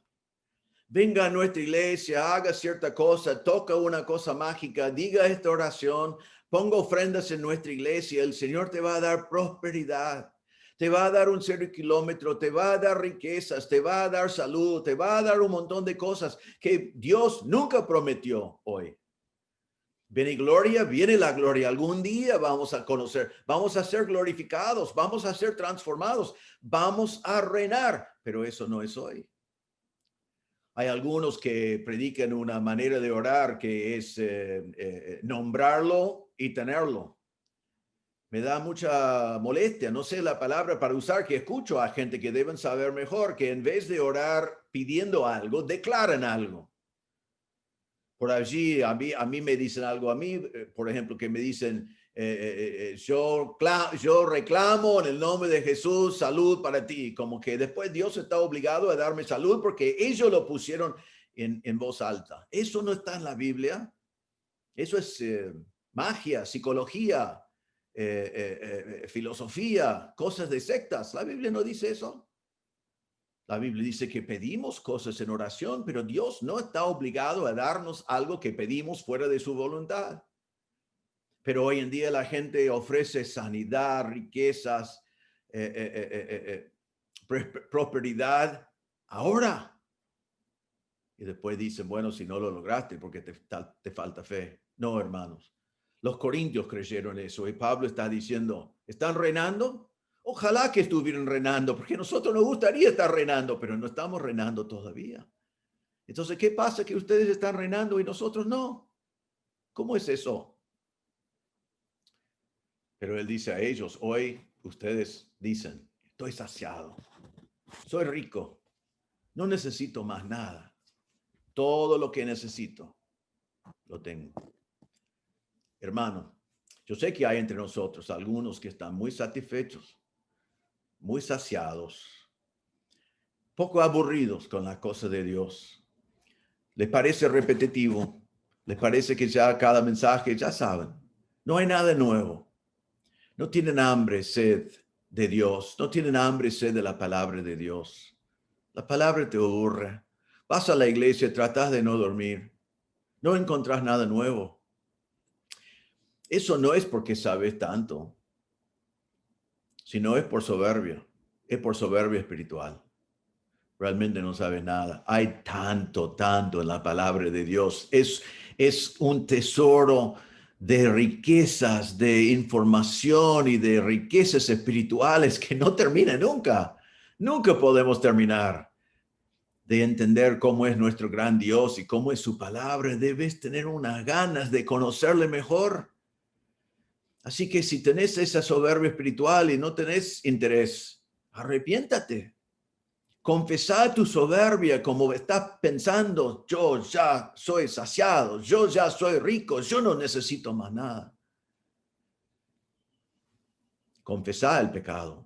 Venga a nuestra iglesia, haga cierta cosa, toca una cosa mágica, diga esta oración, ponga ofrendas en nuestra iglesia, el Señor te va a dar prosperidad. Te va a dar un 0 kilómetro, te va a dar riquezas, te va a dar salud, te va a dar un montón de cosas que Dios nunca prometió hoy. Viene gloria, viene la gloria. Algún día vamos a conocer, vamos a ser glorificados, vamos a ser transformados, vamos a reinar, pero eso no es hoy. Hay algunos que predican una manera de orar que es nombrarlo y tenerlo. Me da mucha molestia, no sé la palabra para usar, que escucho a gente que deben saber mejor, que en vez de orar pidiendo algo, declaran algo. Por allí a mí me dicen algo, por ejemplo, que me dicen, yo reclamo en el nombre de Jesús salud para ti, como que después Dios está obligado a darme salud porque ellos lo pusieron en voz alta. Eso no está en la Biblia, eso es magia, psicología. Filosofía, cosas de sectas. La Biblia no dice eso. La Biblia dice que pedimos cosas en oración, pero Dios no está obligado a darnos algo que pedimos fuera de su voluntad. Pero hoy en día la gente ofrece sanidad, riquezas, prosperidad ahora. Y después dicen, bueno, si no lo lograste porque te falta fe. No, hermanos. Los corintios creyeron eso y Pablo está diciendo, ¿están reinando? Ojalá que estuvieran reinando, porque a nosotros nos gustaría estar reinando, pero no estamos reinando todavía. Entonces, ¿qué pasa que ustedes están reinando y nosotros no? ¿Cómo es eso? Pero él dice a ellos, hoy ustedes dicen, estoy saciado, soy rico, no necesito más nada. Todo lo que necesito, lo tengo. Hermano, yo sé que hay entre nosotros algunos que están muy satisfechos, muy saciados, poco aburridos con las cosas de Dios. Les parece repetitivo, les parece que ya cada mensaje, ya saben, no hay nada nuevo. No tienen hambre, sed de Dios, no tienen hambre, sed de la palabra de Dios. La palabra te aburre. Vas a la iglesia, tratas de no dormir, no encontrás nada nuevo. Eso no es porque sabes tanto, sino es por soberbia espiritual. Realmente no sabes nada. Hay tanto en la palabra de Dios. Es un tesoro de riquezas, de información y de riquezas espirituales que no termina nunca. Nunca podemos terminar. de entender cómo es nuestro gran Dios y cómo es su palabra, debes tener unas ganas de conocerle mejor. Así que si tenés esa soberbia espiritual y no tenés interés, arrepiéntate. Confesá tu soberbia como estás pensando, yo ya soy saciado, yo ya soy rico, yo no necesito más nada. Confesá el pecado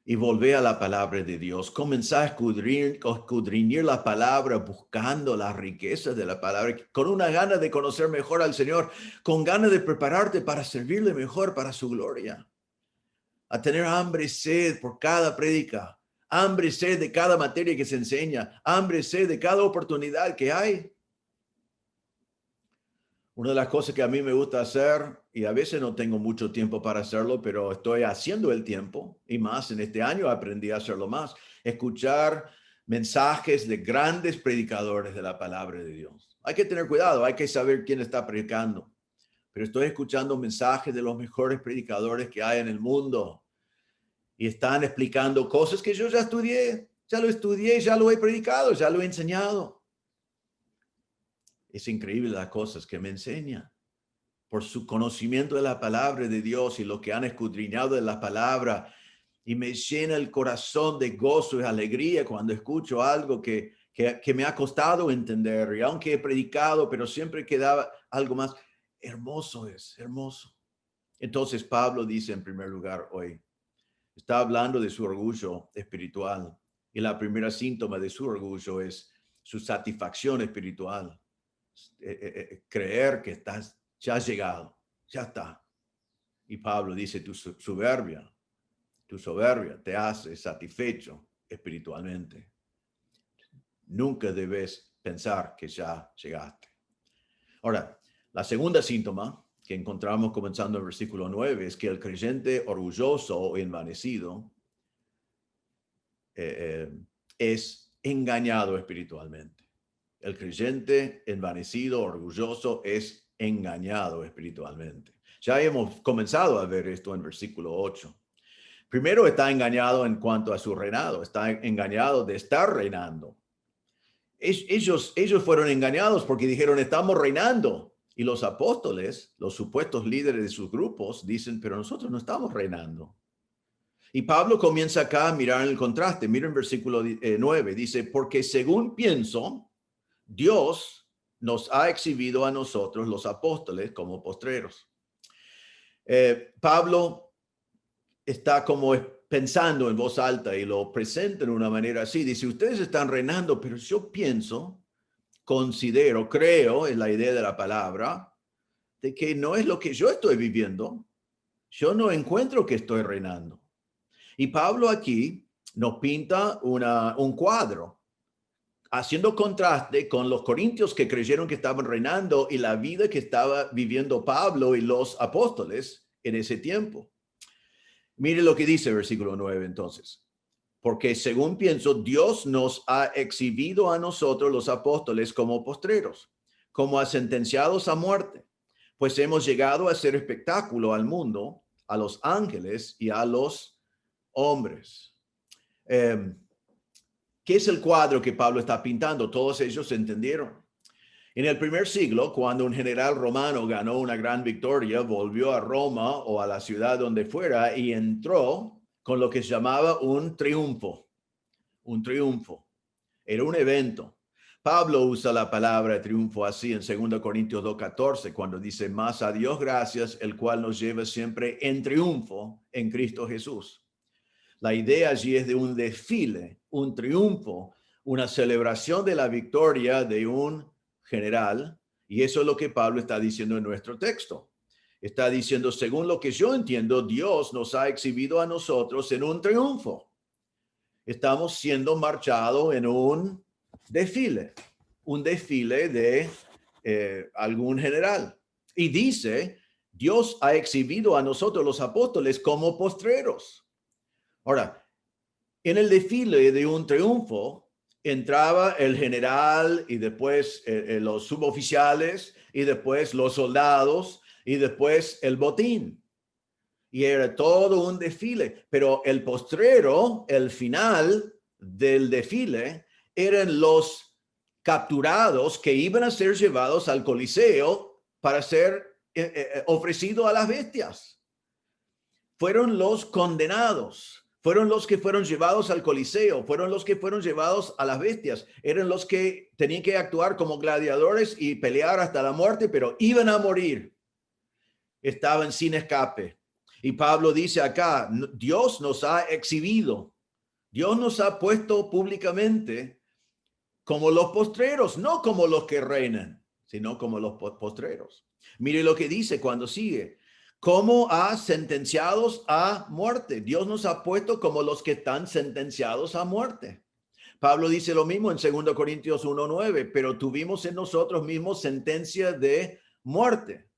y volvé a la palabra de Dios. Comenzá a escudriñar la palabra, buscando las riquezas de la palabra, con una gana de conocer mejor al Señor, con ganas de prepararte para servirle mejor para su gloria. A tener hambre y sed por cada prédica, hambre y sed de cada materia que se enseña, hambre y sed de cada oportunidad que hay. Una de las cosas que a mí me gusta hacer, y a veces no tengo mucho tiempo para hacerlo, pero estoy haciendo el tiempo, y más en este año aprendí a hacerlo más, escuchar mensajes de grandes predicadores de la palabra de Dios. Hay que tener cuidado, hay que saber quién está predicando, pero estoy escuchando mensajes de los mejores predicadores que hay en el mundo, y están explicando cosas que yo ya estudié, ya lo he predicado, ya lo he enseñado. Es increíble las cosas que me enseña por su conocimiento de la palabra de Dios y lo que han escudriñado de la palabra. Y me llena el corazón de gozo y alegría cuando escucho algo que me ha costado entender. Y aunque he predicado, pero siempre quedaba algo más. Hermoso es, hermoso. Entonces Pablo dice en primer lugar hoy, está hablando de su orgullo espiritual. Y la primera síntoma de su orgullo es su satisfacción espiritual. Creer que ya has llegado, ya está. Y Pablo dice, tu soberbia te hace satisfecho espiritualmente. Nunca debes pensar que ya llegaste. Ahora, la segunda síntoma que encontramos comenzando en el versículo 9 es que el creyente orgulloso o envanecido es engañado espiritualmente. El creyente envanecido, orgulloso, es engañado espiritualmente. Ya hemos comenzado a ver esto en versículo 8. Primero está engañado en cuanto a su reinado, está engañado de estar reinando. Ellos fueron engañados porque dijeron, estamos reinando. Y los apóstoles, los supuestos líderes de sus grupos, dicen, pero nosotros no estamos reinando. Y Pablo comienza acá a mirar el contraste. Miren versículo 9, dice, porque según pienso, Dios nos ha exhibido a nosotros, los apóstoles, como postreros. Pablo está como pensando en voz alta y lo presenta en una manera así. Dice, ustedes están reinando, pero yo pienso, considero, creo, es la idea de la palabra, de que no es lo que yo estoy viviendo. Yo no encuentro que estoy reinando. Y Pablo aquí nos pinta un cuadro, haciendo contraste con los corintios que creyeron que estaban reinando y la vida que estaba viviendo Pablo y los apóstoles en ese tiempo. Mire lo que dice versículo 9 entonces. Porque según pienso, Dios nos ha exhibido a nosotros los apóstoles como postreros, como a sentenciados a muerte, pues hemos llegado a ser espectáculo al mundo, a los ángeles y a los hombres. ¿Qué es el cuadro que Pablo está pintando? Todos ellos entendieron. En el primer siglo, cuando un general romano ganó una gran victoria, volvió a Roma o a la ciudad donde fuera y entró con lo que se llamaba un triunfo. Un triunfo. Era un evento. Pablo usa la palabra triunfo así en 2 Corintios 2:14, cuando dice, más a Dios gracias, el cual nos lleva siempre en triunfo en Cristo Jesús. La idea allí es de un desfile, un triunfo, una celebración de la victoria de un general. Y eso es lo que Pablo está diciendo en nuestro texto. Está diciendo, según lo que yo entiendo, Dios nos ha exhibido a nosotros en un triunfo. Estamos siendo marchados en un desfile de algún general. Y dice, Dios ha exhibido a nosotros los apóstoles como postreros. Ahora, en el desfile de un triunfo entraba el general y después los suboficiales y después los soldados y después el botín. Y era todo un desfile, pero el postrero, el final del desfile, eran los capturados que iban a ser llevados al Coliseo para ser ofrecidos a las bestias. Fueron los condenados, fueron los que fueron llevados al Coliseo, fueron los que fueron llevados a las bestias, eran los que tenían que actuar como gladiadores y pelear hasta la muerte, pero iban a morir. Estaban sin escape. Y Pablo dice acá, Dios nos ha exhibido, Dios nos ha puesto públicamente como los postreros, no como los que reinan, sino como los postreros. Mire lo que dice cuando sigue. Como a sentenciados a muerte. Dios nos ha puesto como los que están sentenciados a muerte. Pablo dice lo mismo en 2 Corintios 1:9, pero tuvimos en nosotros mismos sentencia de muerte,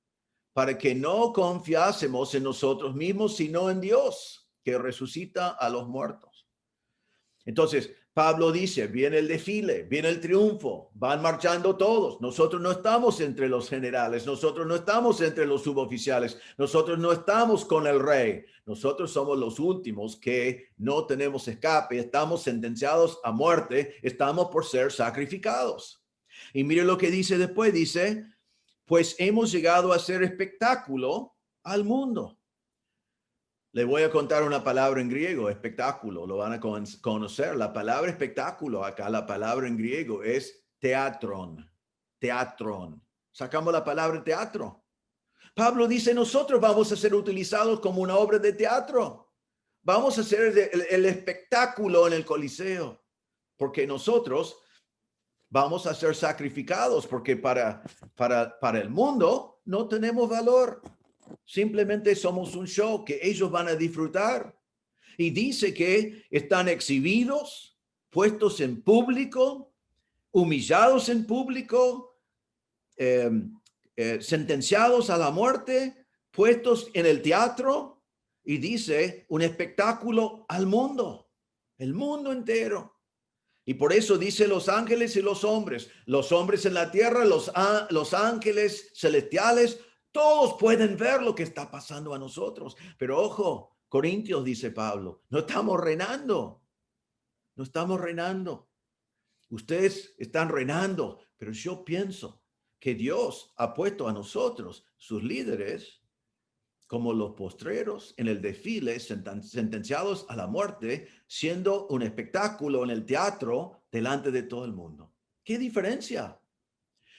para que no confiásemos en nosotros mismos, sino en Dios, que resucita a los muertos. Entonces, Pablo dice, viene el desfile, viene el triunfo, van marchando todos. Nosotros no estamos entre los generales, nosotros no estamos entre los suboficiales, nosotros no estamos con el rey. Nosotros somos los últimos que no tenemos escape, estamos sentenciados a muerte, estamos por ser sacrificados. Y mire lo que dice después, dice, pues hemos llegado a ser espectáculo al mundo. Le voy a contar una palabra en griego, espectáculo, lo van a conocer. La palabra espectáculo, acá la palabra en griego es teatron, teatron. Sacamos la palabra teatro. Pablo dice, nosotros vamos a ser utilizados como una obra de teatro. Vamos a hacer el espectáculo en el Coliseo, porque nosotros vamos a ser sacrificados, porque para el mundo no tenemos valor. Simplemente somos un show que ellos van a disfrutar. Y dice que están exhibidos, puestos en público, humillados en público, sentenciados a la muerte, puestos en el teatro. Y dice un espectáculo al mundo, el mundo entero. Y por eso dice los ángeles y los hombres en la tierra, los ángeles celestiales, todos pueden ver lo que está pasando a nosotros. Pero ojo, Corintios, dice Pablo, no estamos reinando. No estamos reinando. Ustedes están reinando, pero yo pienso que Dios ha puesto a nosotros, sus líderes, como los postreros en el desfile, sentenciados a la muerte, siendo un espectáculo en el teatro delante de todo el mundo. ¿Qué diferencia?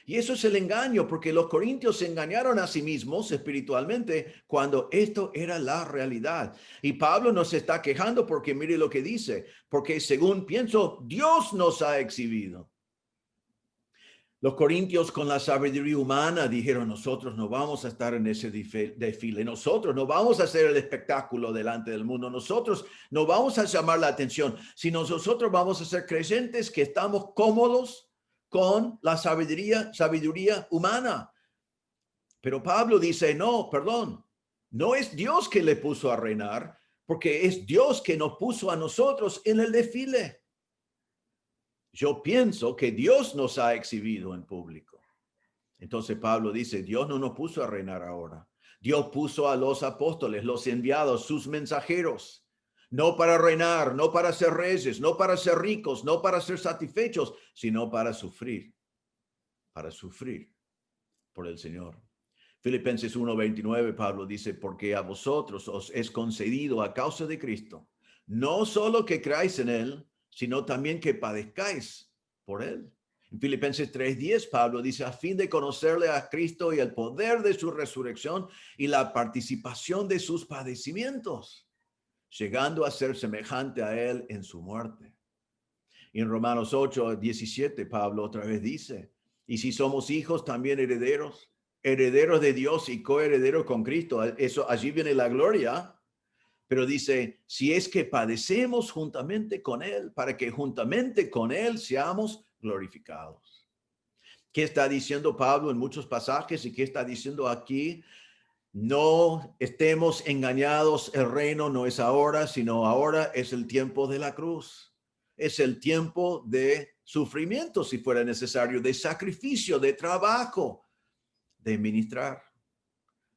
Y eso es el engaño, porque los corintios se engañaron a sí mismos espiritualmente cuando esto era la realidad. Y Pablo nos está quejando porque mire lo que dice, porque según pienso, Dios nos ha exhibido. Los corintios con la sabiduría humana dijeron, nosotros no vamos a estar en ese desfile, nosotros no vamos a hacer el espectáculo delante del mundo, nosotros no vamos a llamar la atención, sino nosotros vamos a ser creyentes que estamos cómodos con la sabiduría humana. Pero Pablo dice, no, perdón, no es Dios que le puso a reinar, porque es Dios que nos puso a nosotros en el desfile. Yo pienso que Dios nos ha exhibido en público. Entonces Pablo dice, Dios no nos puso a reinar ahora. Dios puso a los apóstoles, los enviados, sus mensajeros, no para reinar, no para ser reyes, no para ser ricos, no para ser satisfechos, sino para sufrir por el Señor. Filipenses 1:29, Pablo dice, porque a vosotros os es concedido a causa de Cristo, no solo que creáis en Él, sino también que padezcáis por Él. En Filipenses 3:10, Pablo dice, a fin de conocerle a Cristo y el poder de su resurrección y la participación de sus padecimientos, llegando a ser semejante a Él en su muerte. Y en Romanos 8:17, Pablo otra vez dice, y si somos hijos, también herederos de Dios y coherederos con Cristo. Eso, allí viene la gloria. Pero dice, si es que padecemos juntamente con Él, para que juntamente con Él seamos glorificados. ¿Qué está diciendo Pablo en muchos pasajes y qué está diciendo aquí? No estemos engañados, el reino no es ahora, sino ahora es el tiempo de la cruz. Es el tiempo de sufrimiento, si fuera necesario, de sacrificio, de trabajo, de ministrar.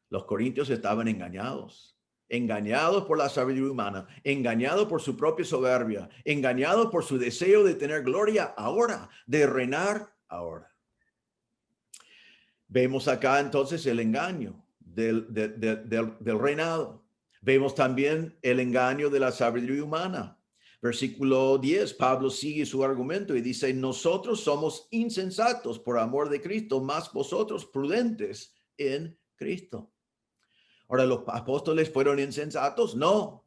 Los corintios estaban engañados. engañados por la sabiduría humana, engañados por su propia soberbia, engañados por su deseo de tener gloria ahora, de reinar ahora. Vemos acá entonces el engaño del reinado. Vemos también el engaño de la sabiduría humana. Versículo 10, Pablo sigue su argumento y dice, nosotros somos insensatos por amor de Cristo, mas vosotros prudentes en Cristo. Ahora, ¿los apóstoles fueron insensatos? No,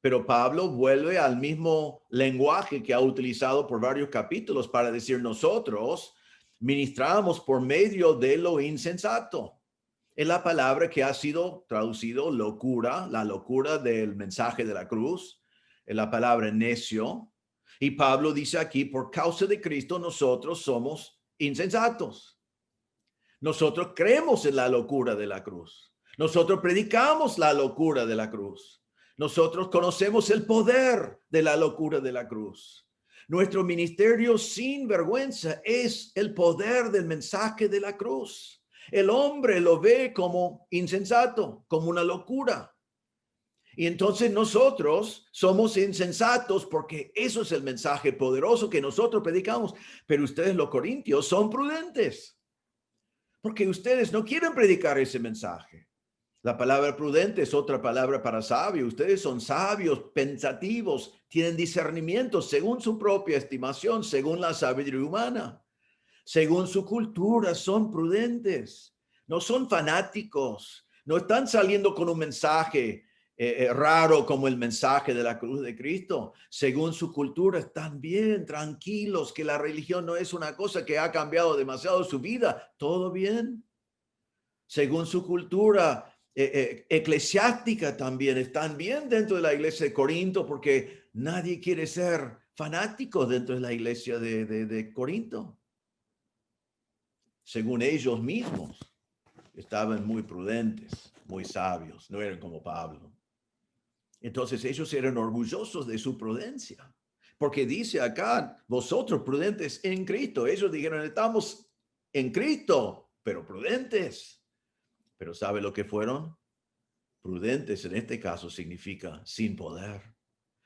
pero Pablo vuelve al mismo lenguaje que ha utilizado por varios capítulos para decir nosotros ministramos por medio de lo insensato. Es la palabra que ha sido traducido locura, la locura del mensaje de la cruz, es la palabra necio. Y Pablo dice aquí, por causa de Cristo nosotros somos insensatos. Nosotros creemos en la locura de la cruz. Nosotros predicamos la locura de la cruz. Nosotros conocemos el poder de la locura de la cruz. Nuestro ministerio sin vergüenza es el poder del mensaje de la cruz. El hombre lo ve como insensato, como una locura. Y entonces nosotros somos insensatos porque eso es el mensaje poderoso que nosotros predicamos. Pero ustedes, los corintios, son prudentes porque ustedes no quieren predicar ese mensaje. La palabra prudente es otra palabra para sabio. Ustedes son sabios, pensativos, tienen discernimiento según su propia estimación, según la sabiduría humana, según su cultura, son prudentes, no son fanáticos, no están saliendo con un mensaje raro como el mensaje de la cruz de Cristo. Según su cultura, están bien, tranquilos, que la religión no es una cosa que ha cambiado demasiado su vida. ¿Todo bien? Según su cultura eclesiástica también están bien dentro de la iglesia de Corinto, porque nadie quiere ser fanático dentro de la iglesia de Corinto. Según ellos mismos, estaban muy prudentes, muy sabios, no eran como Pablo. Entonces ellos eran orgullosos de su prudencia, porque dice acá, vosotros prudentes en Cristo. Ellos dijeron, estamos en Cristo, pero prudentes. Pero ¿sabe lo que fueron? Prudentes en este caso significa sin poder.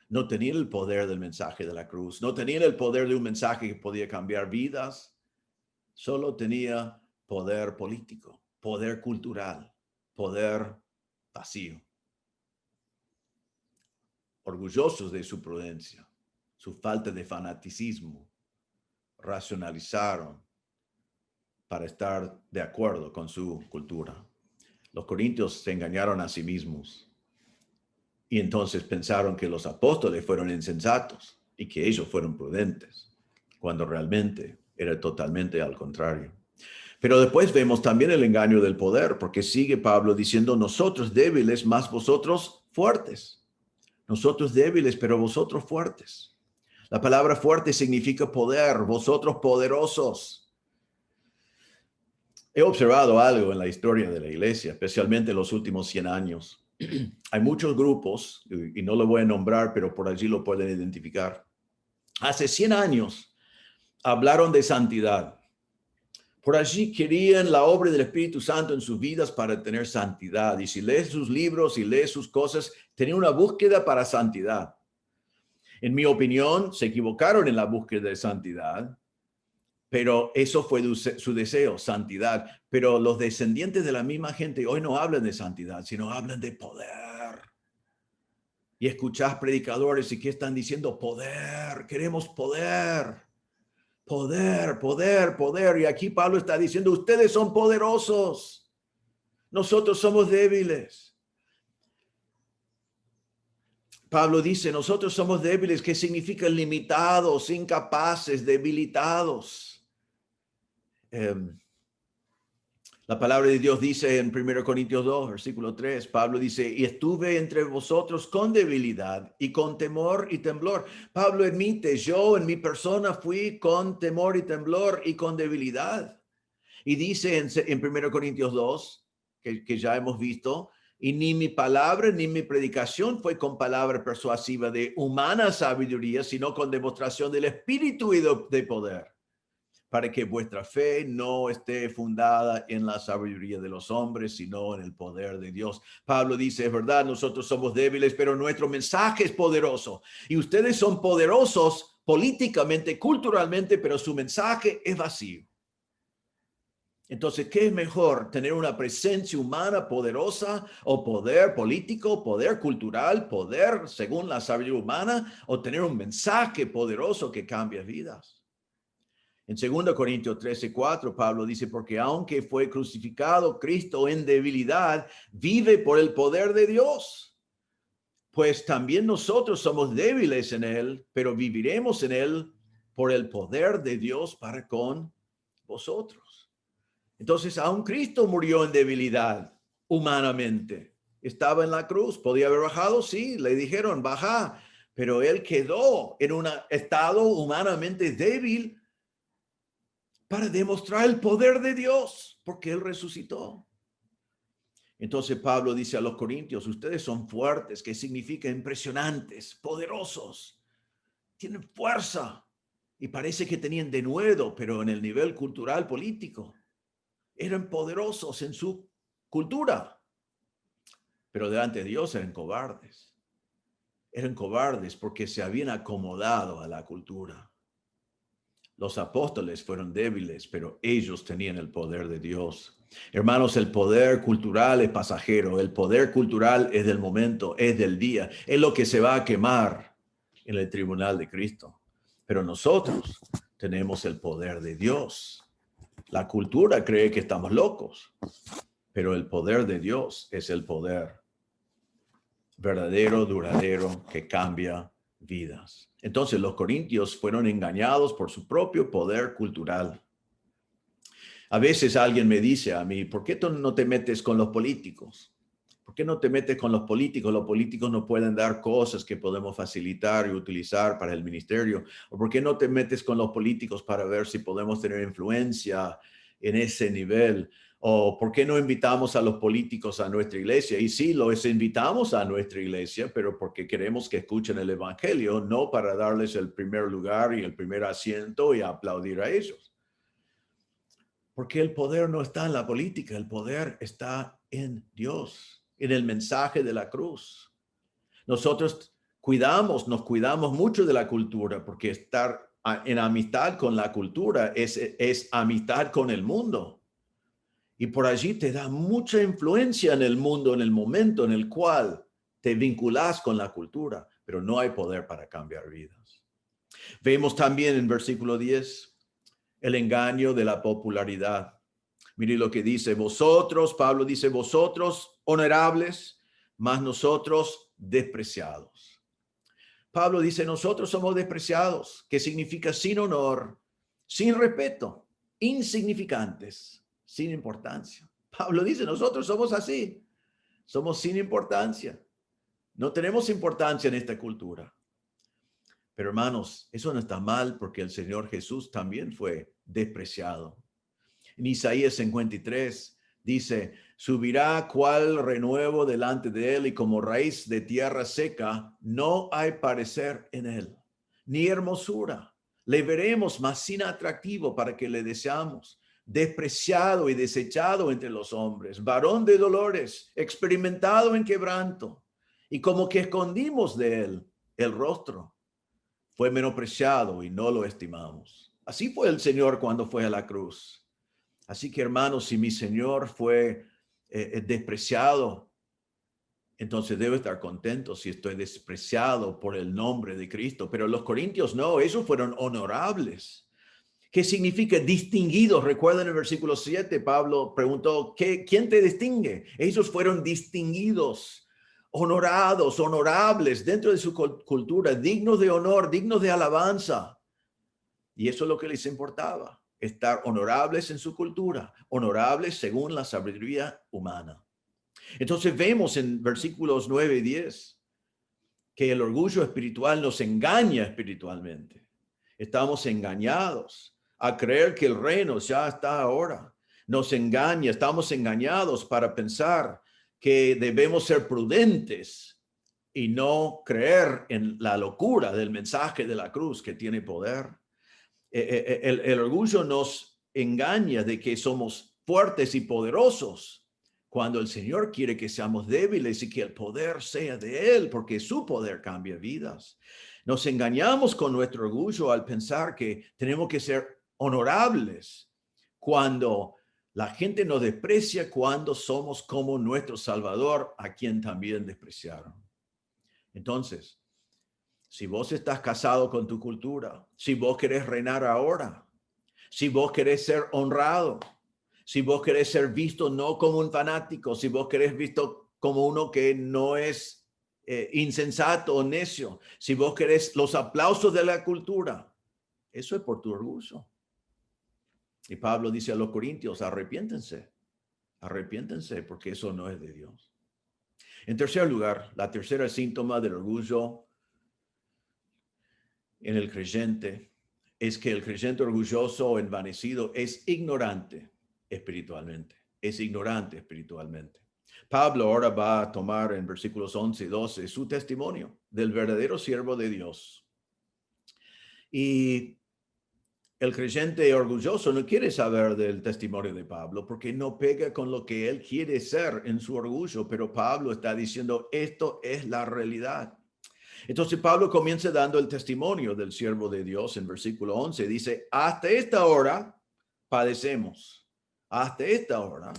No tenían el poder del mensaje de la cruz. No tenían el poder de un mensaje que podía cambiar vidas. Solo tenía poder político, poder cultural, poder vacío. Orgullosos de su prudencia, su falta de fanaticismo, racionalizaron para estar de acuerdo con su cultura. Los corintios se engañaron a sí mismos y entonces pensaron que los apóstoles fueron insensatos y que ellos fueron prudentes, cuando realmente era totalmente al contrario. Pero después vemos también el engaño del poder, porque sigue Pablo diciendo, nosotros débiles, más vosotros fuertes. Nosotros débiles, pero vosotros fuertes. La palabra fuerte significa poder, vosotros poderosos. He observado algo en la historia de la iglesia, especialmente en los últimos 100 años. Hay muchos grupos, y no lo voy a nombrar, pero por allí lo pueden identificar. Hace 100 años hablaron de santidad. Por allí querían la obra del Espíritu Santo en sus vidas para tener santidad. Y si lees sus libros y lees sus cosas, tenían una búsqueda para santidad. En mi opinión, se equivocaron en la búsqueda de santidad. Pero eso fue su deseo, santidad. Pero los descendientes de la misma gente hoy no hablan de santidad, sino hablan de poder. Y escuchás predicadores y ¿qué están diciendo? Poder, queremos poder. Poder, poder, poder. Y aquí Pablo está diciendo, ustedes son poderosos. Nosotros somos débiles. Pablo dice, nosotros somos débiles, ¿qué significa limitados, incapaces, debilitados? La palabra de Dios dice en 1 Corintios 2, versículo 3, Pablo dice, y estuve entre vosotros con debilidad y con temor y temblor. Pablo admite, yo en mi persona fui con temor y temblor y con debilidad. Y dice en 1 Corintios 2, que ya hemos visto, y ni mi palabra ni mi predicación fue con palabra persuasiva de humana sabiduría, sino con demostración del Espíritu y de poder, para que vuestra fe no esté fundada en la sabiduría de los hombres, sino en el poder de Dios. Pablo dice, es verdad, nosotros somos débiles, pero nuestro mensaje es poderoso. Y ustedes son poderosos políticamente, culturalmente, pero su mensaje es vacío. Entonces, ¿qué es mejor? ¿Tener una presencia humana poderosa o poder político, poder cultural, poder según la sabiduría humana, o tener un mensaje poderoso que cambia vidas? En 2 Corintios 13:4, Pablo dice, porque aunque fue crucificado Cristo en debilidad, vive por el poder de Dios. Pues también nosotros somos débiles en él, pero viviremos en él por el poder de Dios para con vosotros. Entonces, aún Cristo murió en debilidad humanamente. Estaba en la cruz, podía haber bajado, sí, le dijeron, baja, pero él quedó en un estado humanamente débil para demostrar el poder de Dios, porque él resucitó. Entonces Pablo dice a los corintios, ustedes son fuertes, que significa impresionantes, poderosos, tienen fuerza y parece que tenían denuedo, pero en el nivel cultural político eran poderosos en su cultura, pero delante de Dios eran cobardes. Eran cobardes porque se habían acomodado a la cultura. Los apóstoles fueron débiles, pero ellos tenían el poder de Dios. Hermanos, el poder cultural es pasajero. El poder cultural es del momento, es del día. Es lo que se va a quemar en el tribunal de Cristo. Pero nosotros tenemos el poder de Dios. La cultura cree que estamos locos, pero el poder de Dios es el poder verdadero, duradero, que cambia vidas. Entonces los corintios fueron engañados por su propio poder cultural. A veces alguien me dice a mí, ¿por qué tú no te metes con los políticos? ¿Por qué no te metes con los políticos? Los políticos nos pueden dar cosas que podemos facilitar y utilizar para el ministerio. ¿O por qué no te metes con los políticos para ver si podemos tener influencia en ese nivel? ¿O por qué no invitamos a los políticos a nuestra iglesia? Y sí, los invitamos a nuestra iglesia, pero porque queremos que escuchen el evangelio, no para darles el primer lugar y el primer asiento y aplaudir a ellos. Porque el poder no está en la política, el poder está en Dios, en el mensaje de la cruz. Nosotros nos cuidamos mucho de la cultura, porque estar en amistad con la cultura es amistad con el mundo. Y por allí te da mucha influencia en el mundo, en el momento en el cual te vinculas con la cultura, pero no hay poder para cambiar vidas. Vemos también en versículo 10 el engaño de la popularidad. Mire lo que dice, vosotros, Pablo dice, vosotros honorables, mas nosotros despreciados. Pablo dice, nosotros somos despreciados, que significa sin honor, sin respeto, insignificantes. Sin importancia. Pablo dice, nosotros somos así, somos sin importancia. No tenemos importancia en esta cultura. Pero hermanos, eso no está mal porque el Señor Jesús también fue despreciado. En Isaías 53 dice, subirá cual renuevo delante de él y como raíz de tierra seca, no hay parecer en él, ni hermosura. Le veremos, mas sin atractivo para que le deseamos. Despreciado y desechado entre los hombres, varón de dolores, experimentado en quebranto, y como que escondimos de él el rostro. Fue menospreciado y no lo estimamos. Así fue el Señor cuando fue a la cruz. Así que hermanos, si mi Señor fue despreciado, entonces debo estar contento si estoy despreciado por el nombre de Cristo. Pero los corintios no, ellos fueron honorables. ¿Qué significa distinguidos? Recuerden en el versículo 7, Pablo preguntó, ¿quién te distingue? Ellos fueron distinguidos, honorados, honorables dentro de su cultura, dignos de honor, dignos de alabanza. Y eso es lo que les importaba, estar honorables en su cultura, honorables según la sabiduría humana. Entonces vemos en versículos 9 y 10 que el orgullo espiritual nos engaña espiritualmente. Estamos engañados a creer que el reino ya está ahora. Nos engaña, estamos engañados para pensar que debemos ser prudentes y no creer en la locura del mensaje de la cruz que tiene poder. El orgullo nos engaña de que somos fuertes y poderosos, cuando el Señor quiere que seamos débiles y que el poder sea de Él, porque su poder cambia vidas. Nos engañamos con nuestro orgullo al pensar que tenemos que ser honorables cuando la gente nos desprecia, cuando somos como nuestro Salvador, a quien también despreciaron. Entonces, si vos estás casado con tu cultura, si vos querés reinar ahora, si vos querés ser honrado, si vos querés ser visto no como un fanático, si vos querés visto como uno que no es insensato o necio, si vos querés los aplausos de la cultura, eso es por tu orgullo. Y Pablo dice a los corintios, arrepiéntense, porque eso no es de Dios. En tercer lugar, la tercera síntoma del orgullo en el creyente es que el creyente orgulloso o envanecido es ignorante espiritualmente. Pablo ahora va a tomar en versículos 11 y 12 su testimonio del verdadero siervo de Dios. Y el creyente orgulloso no quiere saber del testimonio de Pablo porque no pega con lo que él quiere ser en su orgullo, pero Pablo está diciendo, esto es la realidad. Entonces Pablo comienza dando el testimonio del siervo de Dios en versículo 11. Dice, hasta esta hora padecemos. Hasta esta hora.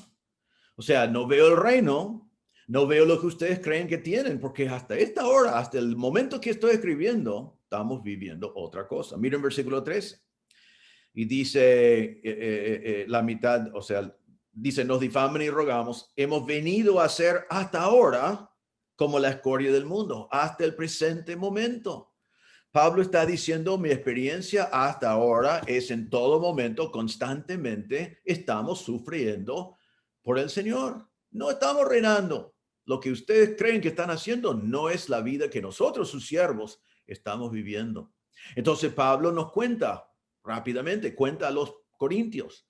O sea, no veo el reino, no veo lo que ustedes creen que tienen, porque hasta esta hora, hasta el momento que estoy escribiendo, estamos viviendo otra cosa. Miren versículo 13. Y dice la mitad, o sea, dice, nos difaman y rogamos, hemos venido a ser hasta ahora como la escoria del mundo, hasta el presente momento. Pablo está diciendo, mi experiencia hasta ahora es en todo momento, constantemente, estamos sufriendo por el Señor. No estamos reinando. Lo que ustedes creen que están haciendo no es la vida que nosotros, sus siervos, estamos viviendo. Entonces Pablo nos cuenta rápidamente, cuenta a los corintios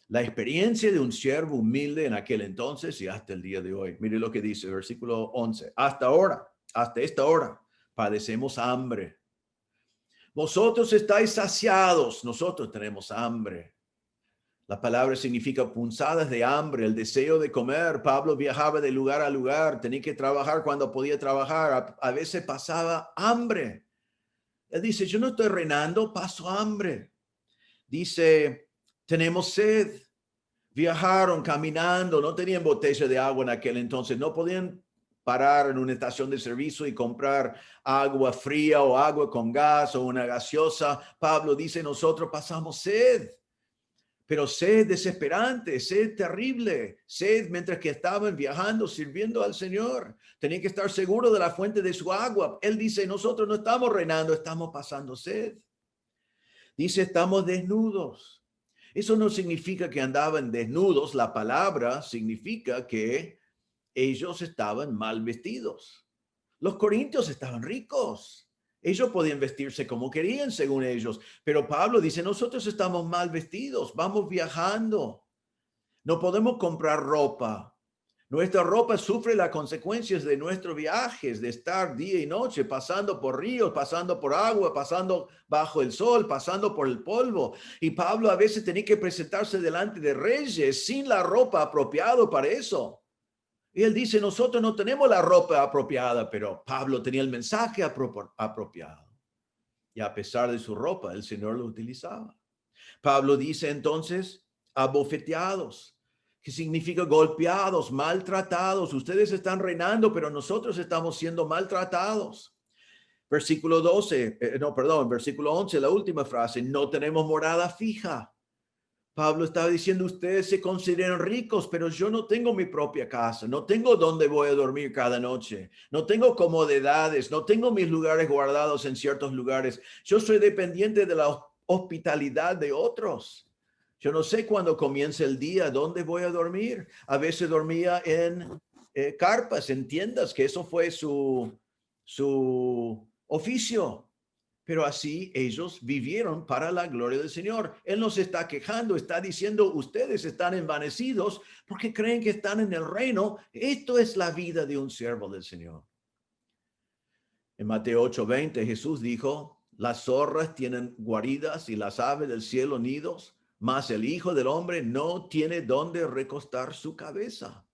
la experiencia de un siervo humilde en aquel entonces y hasta el día de hoy. Mire lo que dice, versículo 11. Hasta esta hora, padecemos hambre. Vosotros estáis saciados, nosotros tenemos hambre. La palabra significa punzadas de hambre, el deseo de comer. Pablo viajaba de lugar a lugar, tenía que trabajar cuando podía trabajar. A veces pasaba hambre. Él dice, yo no estoy reinando, paso hambre. Dice, tenemos sed. Viajaron caminando, no tenían botella de agua en aquel entonces, no podían parar en una estación de servicio y comprar agua fría o agua con gas o una gaseosa. Pablo dice, nosotros pasamos sed, pero sed desesperante, sed terrible, sed mientras que estaban viajando, sirviendo al Señor. Tenían que estar seguros de la fuente de su agua. Él dice, nosotros no estamos reinando, estamos pasando sed. Dice, estamos desnudos. Eso no significa que andaban desnudos. La palabra significa que ellos estaban mal vestidos. Los corintios estaban ricos. Ellos podían vestirse como querían según ellos. Pero Pablo dice, nosotros estamos mal vestidos. Vamos viajando. No podemos comprar ropa. Nuestra ropa sufre las consecuencias de nuestros viajes, de estar día y noche, pasando por ríos, pasando por agua, pasando bajo el sol, pasando por el polvo. Y Pablo a veces tenía que presentarse delante de reyes sin la ropa apropiada para eso. Y él dice, nosotros no tenemos la ropa apropiada, pero Pablo tenía el mensaje apropiado. Y a pesar de su ropa, el Señor lo utilizaba. Pablo dice entonces, abofeteados, que significa golpeados, maltratados. Ustedes están reinando, pero nosotros estamos siendo maltratados. Versículo 11, la última frase, no tenemos morada fija. Pablo estaba diciendo, ustedes se consideran ricos, pero yo no tengo mi propia casa, no tengo donde voy a dormir cada noche, no tengo comodidades, no tengo mis lugares guardados en ciertos lugares. Yo soy dependiente de la hospitalidad de otros. Yo no sé cuándo comienza el día, dónde voy a dormir. A veces dormía en carpas, en tiendas, que eso fue su oficio. Pero así ellos vivieron para la gloria del Señor. Él no se está quejando, está diciendo, ustedes están envanecidos porque creen que están en el reino. Esto es la vida de un siervo del Señor. En Mateo 8:20 Jesús dijo, las zorras tienen guaridas y las aves del cielo nidos, mas el Hijo del Hombre no tiene dónde recostar su cabeza.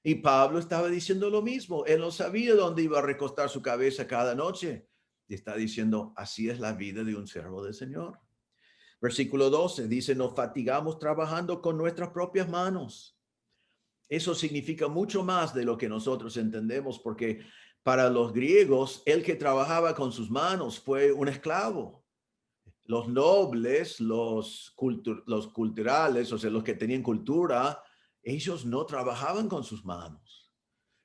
Y Pablo estaba diciendo lo mismo. Él no sabía dónde iba a recostar su cabeza cada noche. Y está diciendo, así es la vida de un siervo del Señor. Versículo 12 dice, nos fatigamos trabajando con nuestras propias manos. Eso significa mucho más de lo que nosotros entendemos, porque para los griegos, el que trabajaba con sus manos fue un esclavo. Los nobles, los culturales, o sea, los que tenían cultura, ellos no trabajaban con sus manos.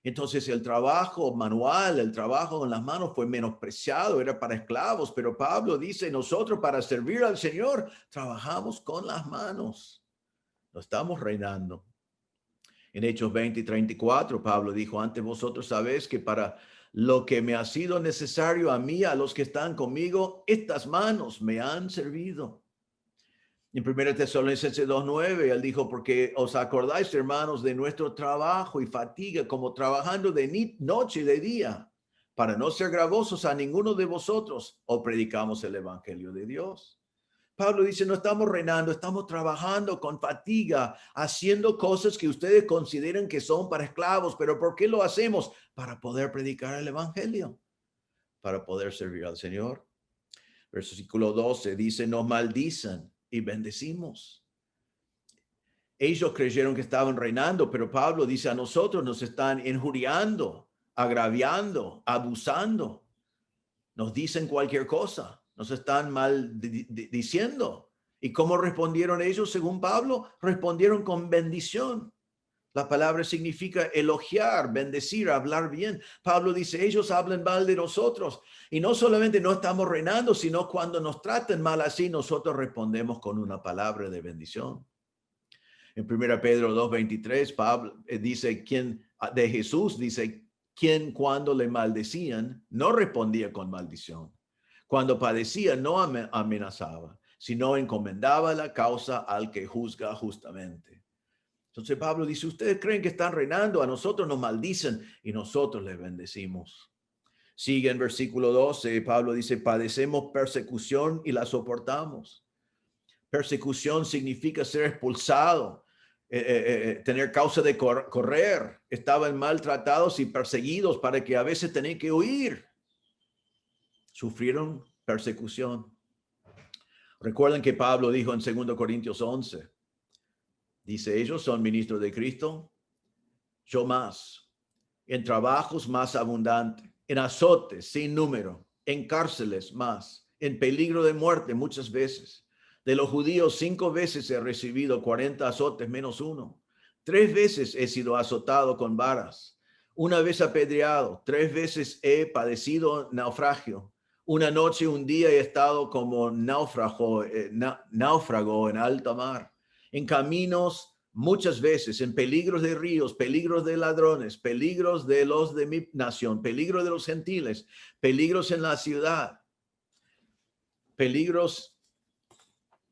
Entonces el trabajo manual, el trabajo con las manos fue menospreciado, era para esclavos, pero Pablo dice, nosotros para servir al Señor trabajamos con las manos, no estamos reinando. En Hechos 20 y 34, Pablo dijo, antes vosotros sabéis que para lo que me ha sido necesario a mí, a los que están conmigo, estas manos me han servido. En 1 Tesalonicenses 2:9, él dijo, porque os acordáis, hermanos, de nuestro trabajo y fatiga, como trabajando de noche y de día, para no ser gravosos a ninguno de vosotros, os predicamos el evangelio de Dios. Pablo dice, no estamos reinando, estamos trabajando con fatiga, haciendo cosas que ustedes consideran que son para esclavos, pero ¿por qué lo hacemos? Para poder predicar el evangelio, para poder servir al Señor. Versículo 12 dice, nos maldicen y bendecimos. Ellos creyeron que estaban reinando, pero Pablo dice, a nosotros nos están injuriando, agraviando, abusando. Nos dicen cualquier cosa, nos están diciendo. ¿Y cómo respondieron ellos según Pablo? Respondieron con bendición. La palabra significa elogiar, bendecir, hablar bien. Pablo dice, ellos hablan mal de nosotros. Y no solamente no estamos reinando, sino cuando nos tratan mal así, nosotros respondemos con una palabra de bendición. En 1 Pedro 2:23, Pablo dice, de Jesús dice, quien cuando le maldecían, no respondía con maldición. Cuando padecía, no amenazaba, sino encomendaba la causa al que juzga justamente. Entonces Pablo dice, ustedes creen que están reinando, a nosotros nos maldicen y nosotros les bendecimos. Sigue en versículo 12, Pablo dice, padecemos persecución y la soportamos. Persecución significa ser expulsado, tener causa de correr. Estaban maltratados y perseguidos para que a veces tenían que huir. Sufrieron persecución. Recuerden que Pablo dijo en 2 Corintios 11, dice, ellos son ministros de Cristo, yo más, en trabajos más abundantes, en azotes sin número, en cárceles más, en peligro de muerte muchas veces. De los judíos 5 veces he recibido 40 azotes menos 1. 3 veces he sido azotado con varas. 1 vez apedreado. 3 veces he padecido naufragio. 1 noche, 1 día he estado como náufrago en alta mar. En caminos muchas veces, en peligros de ríos, peligros de ladrones, peligros de los de mi nación, peligros de los gentiles, peligros en la ciudad, peligros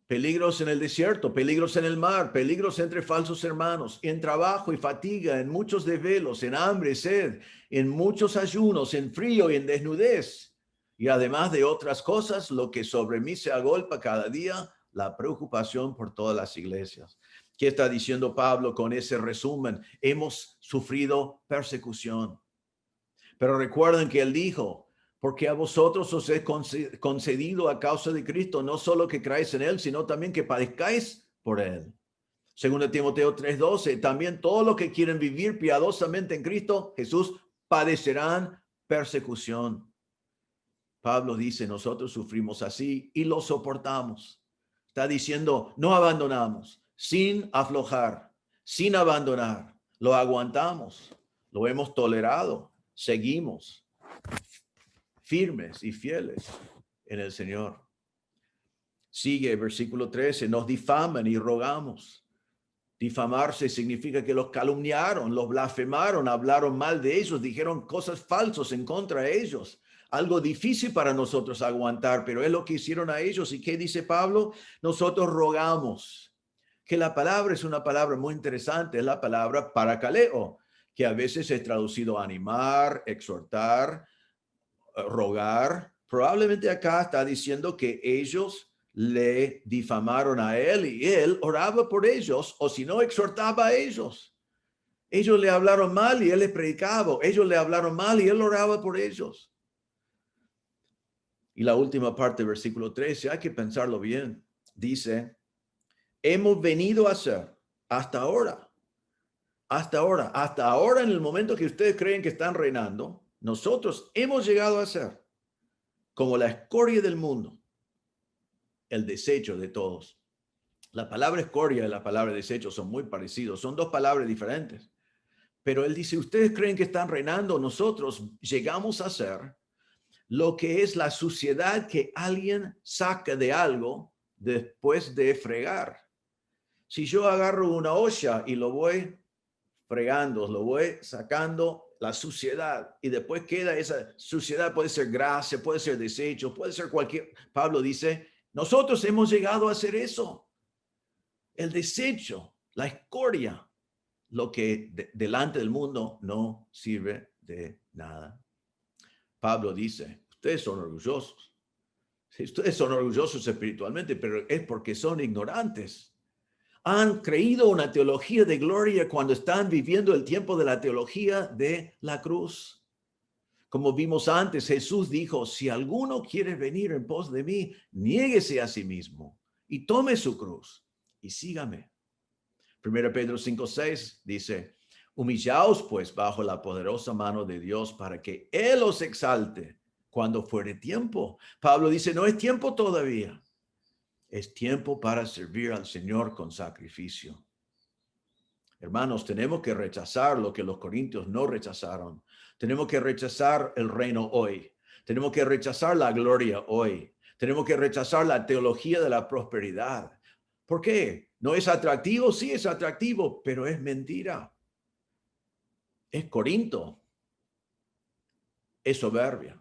en el desierto, peligros en el mar, peligros entre falsos hermanos, en trabajo y fatiga, en muchos desvelos, en hambre, sed, en muchos ayunos, en frío y en desnudez. Y además de otras cosas, lo que sobre mí se agolpa cada día, la preocupación por todas las iglesias. ¿Qué está diciendo Pablo con ese resumen? Hemos sufrido persecución. Pero recuerden que él dijo, porque a vosotros os he concedido a causa de Cristo, no solo que creáis en él, sino también que padezcáis por él. Según Timoteo 3:12, también todos los que quieren vivir piadosamente en Cristo Jesús padecerán persecución. Pablo dice, nosotros sufrimos así y lo soportamos. Está diciendo, no abandonamos, sin aflojar, sin abandonar. Lo aguantamos, lo hemos tolerado, seguimos firmes y fieles en el Señor. Sigue versículo 13, nos difaman y rogamos. Difamarse significa que los calumniaron, los blasfemaron, hablaron mal de ellos, dijeron cosas falsas en contra de ellos. Algo difícil para nosotros aguantar, pero es lo que hicieron a ellos. ¿Y qué dice Pablo? Nosotros rogamos. Que la palabra es una palabra muy interesante, es la palabra parakaleo, que a veces es traducido animar, exhortar, rogar, probablemente acá está diciendo que ellos le difamaron a él y él oraba por ellos, o si no, exhortaba a ellos. Ellos le hablaron mal y él les predicaba. Ellos le hablaron mal y él oraba por ellos. Y la última parte, versículo 13, hay que pensarlo bien. Dice, hemos venido a ser hasta ahora en el momento que ustedes creen que están reinando, nosotros hemos llegado a ser como la escoria del mundo, el desecho de todos. La palabra escoria y la palabra desecho son muy parecidos, son dos palabras diferentes. Pero él dice, ustedes creen que están reinando, nosotros llegamos a ser lo que es la suciedad que alguien saca de algo después de fregar. Si yo agarro una olla y lo voy fregando, lo voy sacando la suciedad y después queda esa suciedad, puede ser grasa, puede ser desecho, puede ser cualquier. Pablo dice, nosotros hemos llegado a hacer eso. El desecho, la escoria, lo que delante del mundo no sirve de nada. Pablo dice, ustedes son orgullosos. Sí, ustedes son orgullosos espiritualmente, pero es porque son ignorantes. Han creído una teología de gloria cuando están viviendo el tiempo de la teología de la cruz. Como vimos antes, Jesús dijo, si alguno quiere venir en pos de mí, niéguese a sí mismo y tome su cruz y sígame. 1 Pedro 5:6 dice, humillaos pues bajo la poderosa mano de Dios para que Él os exalte cuando fuere tiempo. Pablo dice, no es tiempo todavía. Es tiempo para servir al Señor con sacrificio. Hermanos, tenemos que rechazar lo que los corintios no rechazaron. Tenemos que rechazar el reino hoy. Tenemos que rechazar la gloria hoy. Tenemos que rechazar la teología de la prosperidad. ¿Por qué? ¿No es atractivo? Sí es atractivo, pero es mentira. Es Corinto. Es soberbia.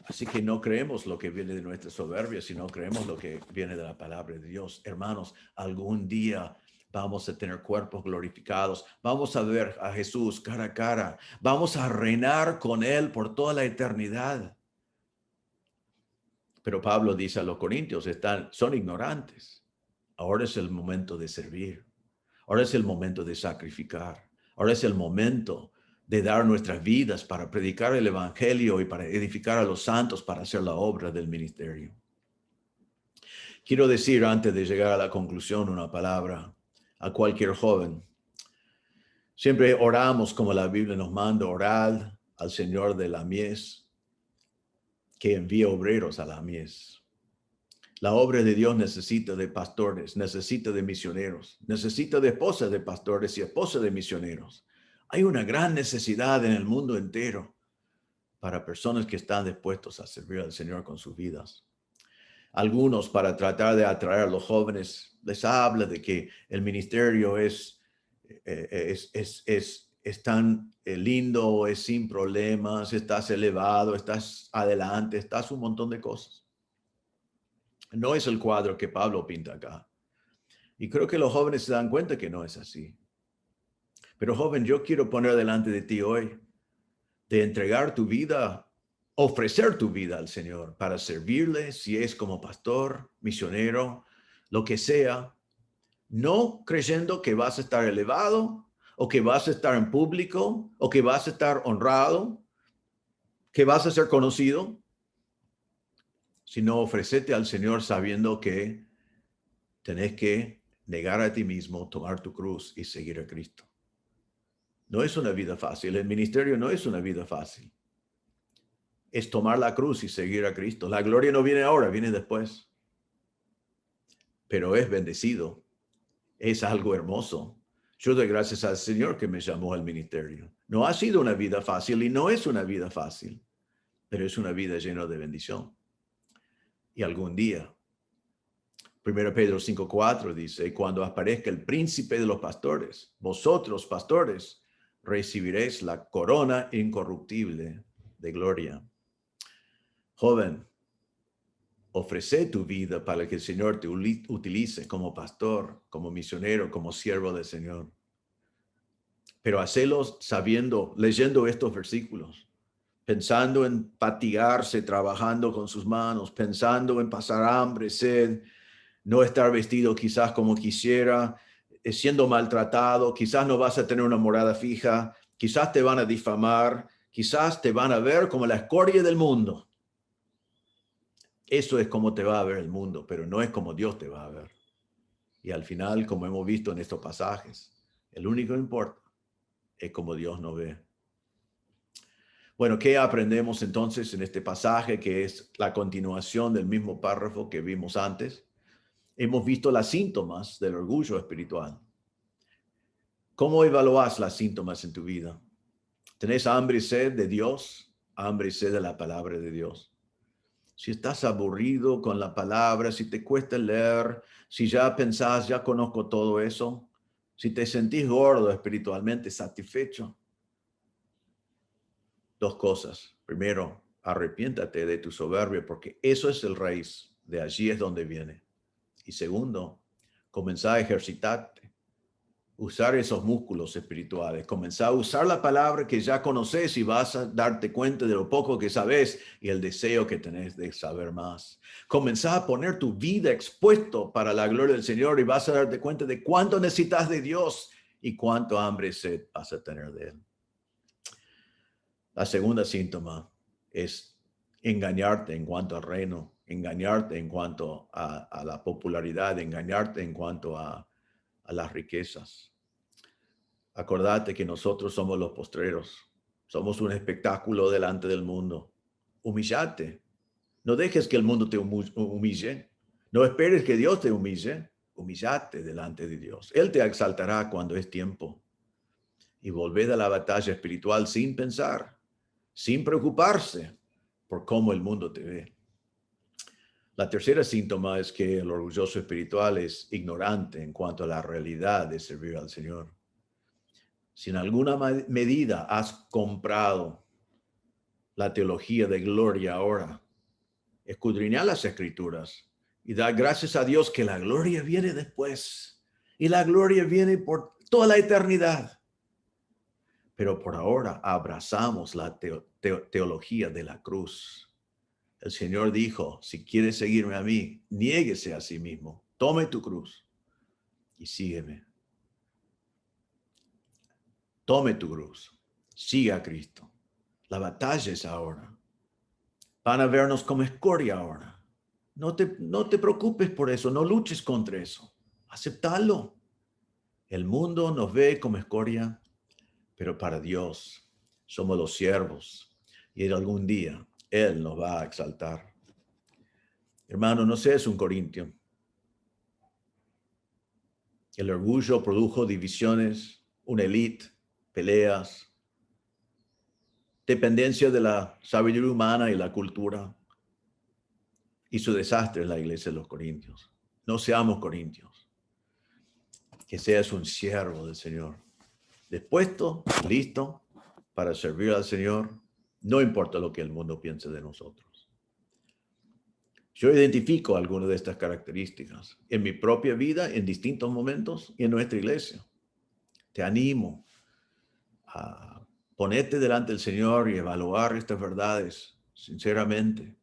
Así que no creemos lo que viene de nuestra soberbia, sino creemos lo que viene de la palabra de Dios. Hermanos, algún día vamos a tener cuerpos glorificados. Vamos a ver a Jesús cara a cara. Vamos a reinar con Él por toda la eternidad. Pero Pablo dice a los corintios, son ignorantes. Ahora es el momento de servir. Ahora es el momento de sacrificar. Ahora es el momento de dar nuestras vidas para predicar el evangelio y para edificar a los santos, para hacer la obra del ministerio. Quiero decir, antes de llegar a la conclusión, una palabra a cualquier joven. Siempre oramos como la Biblia nos manda, orar al Señor de la mies, que envía obreros a la mies. La obra de Dios necesita de pastores, necesita de misioneros, necesita de esposas de pastores y esposas de misioneros. Hay una gran necesidad en el mundo entero para personas que están dispuestos a servir al Señor con sus vidas. Algunos, para tratar de atraer a los jóvenes, les habla de que el ministerio es tan lindo, es sin problemas, estás elevado, estás adelante, estás un montón de cosas. No es el cuadro que Pablo pinta acá. Y creo que los jóvenes se dan cuenta que no es así. Pero joven, yo quiero poner delante de ti hoy de entregar tu vida, ofrecer tu vida al Señor para servirle, si es como pastor, misionero, lo que sea, no creyendo que vas a estar elevado o que vas a estar en público o que vas a estar honrado, que vas a ser conocido, sino ofrecerte al Señor sabiendo que tenés que negar a ti mismo, tomar tu cruz y seguir a Cristo. No es una vida fácil. El ministerio no es una vida fácil. Es tomar la cruz y seguir a Cristo. La gloria no viene ahora, viene después. Pero es bendecido. Es algo hermoso. Yo doy gracias al Señor que me llamó al ministerio. No ha sido una vida fácil y no es una vida fácil, pero es una vida llena de bendición. Y algún día, 1 Pedro 5:4 dice, cuando aparezca el príncipe de los pastores, vosotros, pastores, recibiréis la corona incorruptible de gloria. Joven, ofrece tu vida para que el Señor te utilice como pastor, como misionero, como siervo del Señor. Pero hacelo sabiendo, leyendo estos versículos, pensando en fatigarse, trabajando con sus manos, pensando en pasar hambre, sed, no estar vestido quizás como quisiera, siendo maltratado, quizás no vas a tener una morada fija, quizás te van a difamar, quizás te van a ver como la escoria del mundo. Eso es como te va a ver el mundo, pero no es como Dios te va a ver. Y al final, como hemos visto en estos pasajes, el único que importa es como Dios nos ve. Bueno, ¿qué aprendemos entonces en este pasaje que es la continuación del mismo párrafo que vimos antes? Hemos visto las síntomas del orgullo espiritual. ¿Cómo evalúas las síntomas en tu vida? ¿Tenés hambre y sed de Dios? Hambre y sed de la palabra de Dios. Si estás aburrido con la palabra, si te cuesta leer, si ya pensás, ya conozco todo eso, si te sentís gordo espiritualmente, satisfecho. Dos cosas. Primero, arrepiéntate de tu soberbia porque eso es el raíz. De allí es donde viene. Y segundo, comenzá a ejercitarte. Usar esos músculos espirituales, comenzar a usar la palabra que ya conoces y vas a darte cuenta de lo poco que sabes y el deseo que tenés de saber más. Comenzar a poner tu vida expuesto para la gloria del Señor y vas a darte cuenta de cuánto necesitas de Dios y cuánto hambre y sed vas a tener de Él. La segunda síntoma es engañarte en cuanto al reino, engañarte en cuanto a la popularidad, engañarte en cuanto a las riquezas. Acordate que nosotros somos los postreros. Somos un espectáculo delante del mundo. Humillate. No dejes que el mundo te humille. No esperes que Dios te humille. Humillate delante de Dios. Él te exaltará cuando es tiempo. Y volved a la batalla espiritual sin pensar, sin preocuparse por cómo el mundo te ve. La tercera síntoma es que el orgulloso espiritual es ignorante en cuanto a la realidad de servir al Señor. Si en alguna medida has comprado la teología de gloria ahora, escudriña las Escrituras y da gracias a Dios que la gloria viene después y la gloria viene por toda la eternidad. Pero por ahora abrazamos la teología de la cruz. El Señor dijo, si quieres seguirme a mí, niéguese a sí mismo, tome tu cruz y sígueme. Tome tu cruz, siga a Cristo. La batalla es ahora. Van a vernos como escoria ahora. No te preocupes por eso, no luches contra eso. Aceptalo. El mundo nos ve como escoria, pero para Dios somos los siervos y algún día Él nos va a exaltar. Hermano, no seas un corintio. El orgullo produjo divisiones, una élite, peleas, dependencia de la sabiduría humana y la cultura. Y su desastre es la iglesia de los corintios. No seamos corintios. Que seas un siervo del Señor. Dispuesto, listo para servir al Señor. No importa lo que el mundo piense de nosotros. Yo identifico algunas de estas características en mi propia vida, en distintos momentos y en nuestra iglesia. Te animo a ponerte delante del Señor y evaluar estas verdades sinceramente.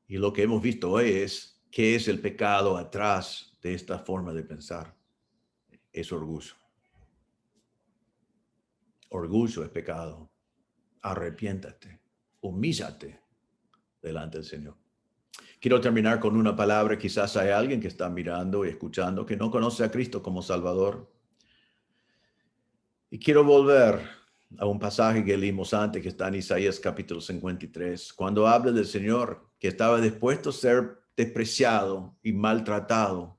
Y lo que hemos visto hoy es qué es el pecado atrás de esta forma de pensar. Es orgullo. Orgullo es pecado. Arrepiéntate, humíllate delante del Señor. Quiero terminar con una palabra. Quizás hay alguien que está mirando y escuchando que no conoce a Cristo como Salvador. Y quiero volver a un pasaje que leímos antes, que está en Isaías capítulo 53, cuando habla del Señor que estaba dispuesto a ser despreciado y maltratado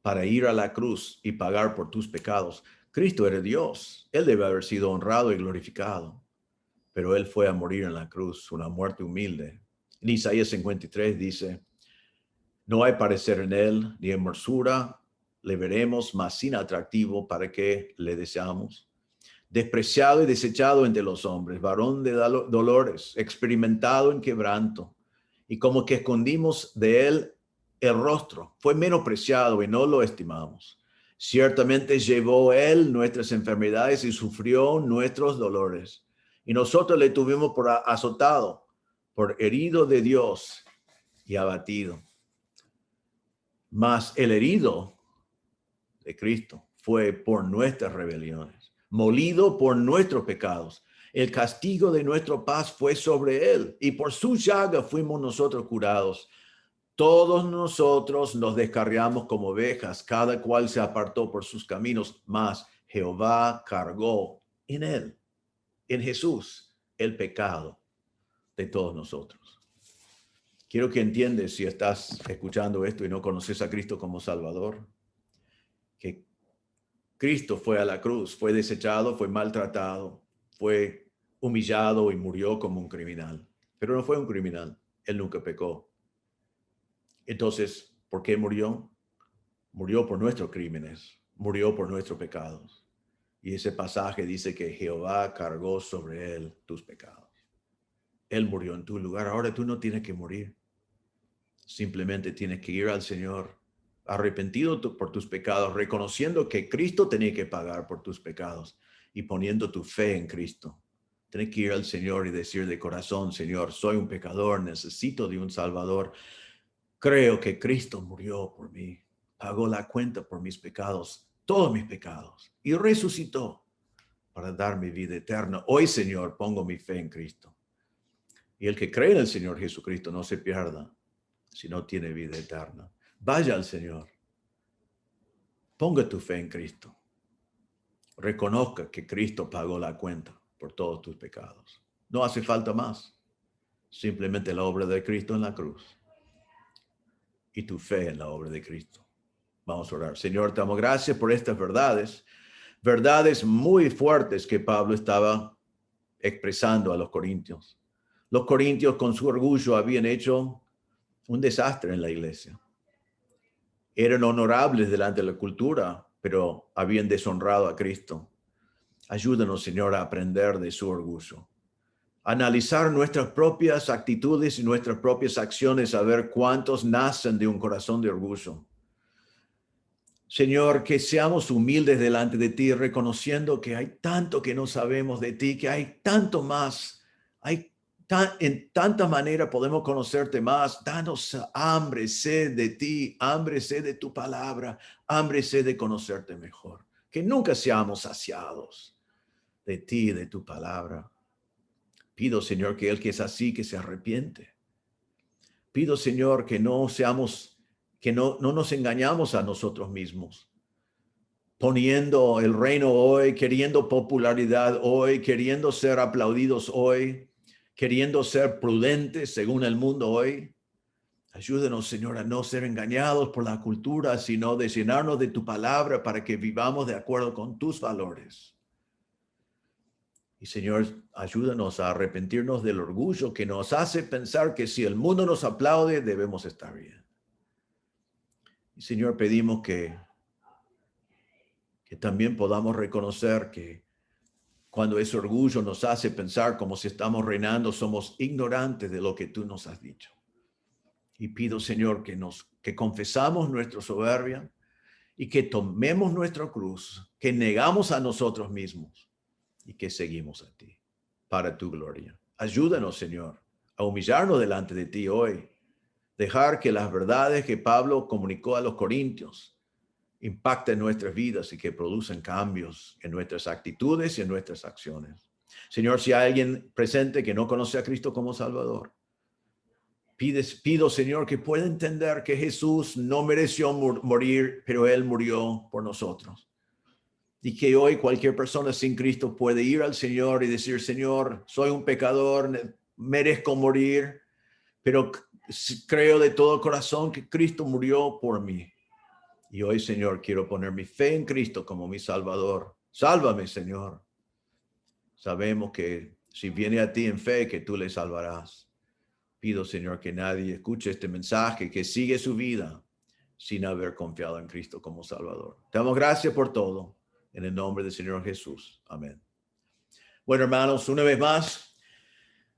para ir a la cruz y pagar por tus pecados. Cristo era Dios. Él debe haber sido honrado y glorificado, pero Él fue a morir en la cruz, una muerte humilde. En Isaías 53 dice, no hay parecer en Él, ni hermosura le veremos, mas sin atractivo para que le deseamos. Despreciado y desechado entre los hombres, varón de dolores, experimentado en quebranto, y como que escondimos de Él el rostro. Fue menospreciado y no lo estimamos. Ciertamente llevó Él nuestras enfermedades y sufrió nuestros dolores. y nosotros le tuvimos por azotado, por herido de Dios y abatido. Mas el herido de Cristo fue por nuestras rebeliones, molido por nuestros pecados. El castigo de nuestra paz fue sobre él, y por su llaga fuimos nosotros curados. Todos nosotros nos descarriamos como ovejas, cada cual se apartó por sus caminos, mas Jehová cargó en él, en Jesús, el pecado de todos nosotros. Quiero que entiendas, si estás escuchando esto y no conoces a Cristo como Salvador, que Cristo fue a la cruz, fue desechado, fue maltratado, fue humillado y murió como un criminal. Pero no fue un criminal, él nunca pecó. Entonces, ¿por qué murió? Murió por nuestros crímenes, murió por nuestros pecados. Y ese pasaje dice que Jehová cargó sobre él tus pecados. Él murió en tu lugar. Ahora tú no tienes que morir. Simplemente tienes que ir al Señor arrepentido por tus pecados, reconociendo que Cristo tenía que pagar por tus pecados y poniendo tu fe en Cristo. Tienes que ir al Señor y decir de corazón: Señor, soy un pecador, necesito de un Salvador. Creo que Cristo murió por mí, pagó la cuenta por mis pecados, todos mis pecados, y resucitó para darme vida eterna. Hoy, Señor, pongo mi fe en Cristo. Y el que cree en el Señor Jesucristo no se pierda, sino tiene vida eterna. Vaya al Señor. Ponga tu fe en Cristo. Reconozca que Cristo pagó la cuenta por todos tus pecados. No hace falta más. Simplemente la obra de Cristo en la cruz y tu fe en la obra de Cristo. Vamos a orar. Señor, te damos gracias por estas verdades. Verdades muy fuertes que Pablo estaba expresando a los corintios. Los corintios, con su orgullo, habían hecho un desastre en la iglesia. Eran honorables delante de la cultura, pero habían deshonrado a Cristo. Ayúdanos, Señor, a aprender de su orgullo. Analizar nuestras propias actitudes y nuestras propias acciones, a ver cuántos nacen de un corazón de orgullo. Señor, que seamos humildes delante de ti, reconociendo que hay tanto que no sabemos de ti, que hay tanto más, en tanta manera podemos conocerte más. Danos hambre, sed de ti, hambre, sed de tu palabra, hambre, sed de conocerte mejor. Que nunca seamos saciados de ti, de tu palabra. Pido, Señor, que el que es así, que se arrepiente. Pido, Señor, que no nos engañamos a nosotros mismos, poniendo el reino hoy, queriendo popularidad hoy, queriendo ser aplaudidos hoy, queriendo ser prudentes según el mundo hoy. Ayúdenos, Señor, a no ser engañados por la cultura, sino de llenarnos de tu palabra para que vivamos de acuerdo con tus valores. Y Señor, ayúdanos a arrepentirnos del orgullo que nos hace pensar que si el mundo nos aplaude, debemos estar bien. Y Señor, pedimos que también podamos reconocer que cuando ese orgullo nos hace pensar como si estamos reinando, somos ignorantes de lo que tú nos has dicho. Y pido, Señor, que confesamos nuestra soberbia y que tomemos nuestra cruz, que negamos a nosotros mismos y que seguimos a ti para tu gloria. Ayúdanos, Señor, a humillarnos delante de ti hoy, dejar que las verdades que Pablo comunicó a los corintios impacten nuestras vidas y que producen cambios en nuestras actitudes y en nuestras acciones. Señor, si hay alguien presente que no conoce a Cristo como Salvador, pido, Señor, que pueda entender que Jesús no mereció morir, pero Él murió por nosotros. Y que hoy cualquier persona sin Cristo puede ir al Señor y decir: Señor, soy un pecador, merezco morir, pero creo de todo corazón que Cristo murió por mí. Y hoy, Señor, quiero poner mi fe en Cristo como mi Salvador. Sálvame, Señor. Sabemos que si viene a ti en fe, que tú le salvarás. Pido, Señor, que nadie escuche este mensaje, que sigue su vida sin haber confiado en Cristo como Salvador. Te damos gracias por todo. En el nombre del Señor Jesús. Amén. Bueno, hermanos, una vez más,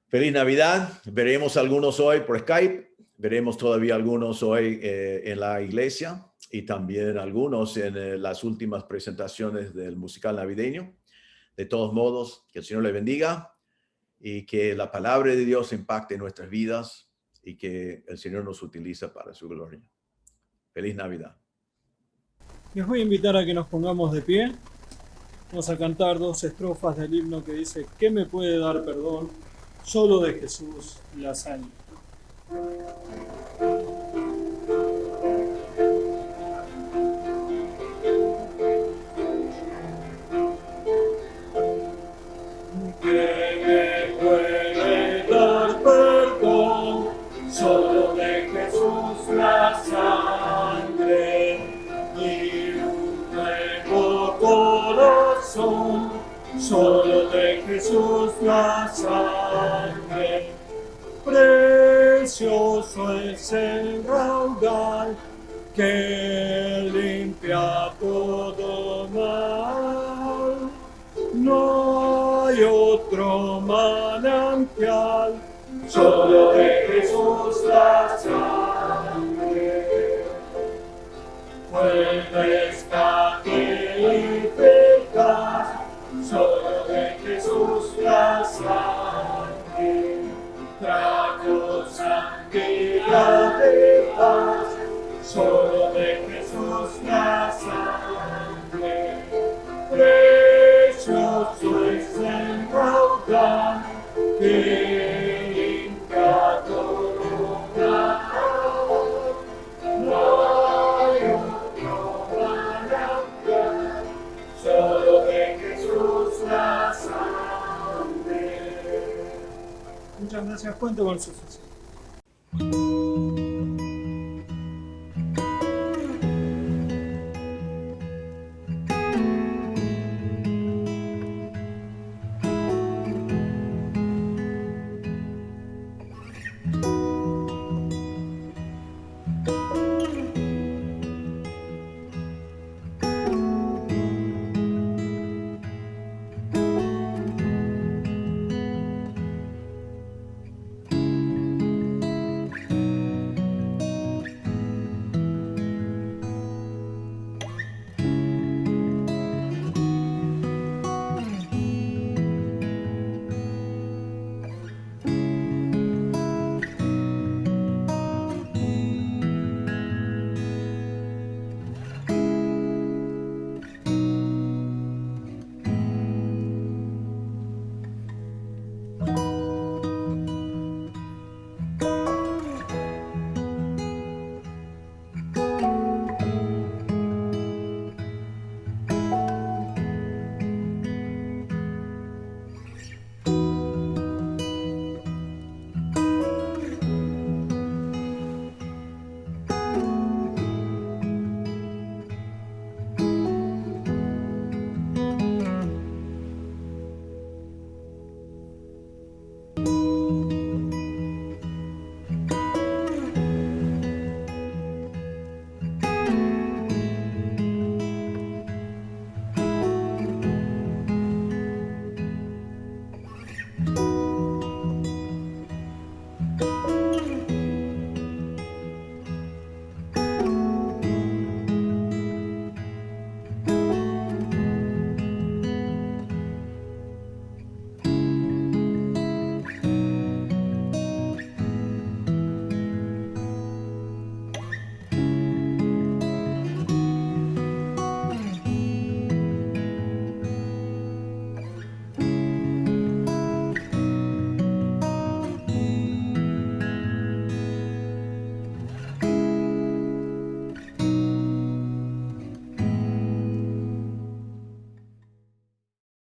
feliz Navidad. Veremos algunos hoy por Skype. Veremos todavía algunos hoy en la iglesia y también algunos en las últimas presentaciones del musical navideño. De todos modos, que el Señor le bendiga. y que la palabra de Dios impacte nuestras vidas y que el Señor nos utiliza para su gloria. Feliz Navidad. Les voy a invitar a que nos pongamos de pie. Vamos a cantar 2 estrofas del himno que dice: ¿qué me puede dar perdón? Solo de Jesús la sangre. ¿Qué me puede dar perdón? Solo de Jesús la sangre y un nuevo corazón. Solo de Jesús la sangre. Precioso es el raudal que limpia todo mal. No hay otro manantial, solo de Jesús la sangre. Fuerte, estable y eficaz, solo de Jesús la sangre. Trajo santidad y paz, solo de Jesús la sangre. Precioso es el raudal que limpia todo mal. No hay otro manantial, solo de Jesús la sangre. Muchas gracias. Cuento con su oficio.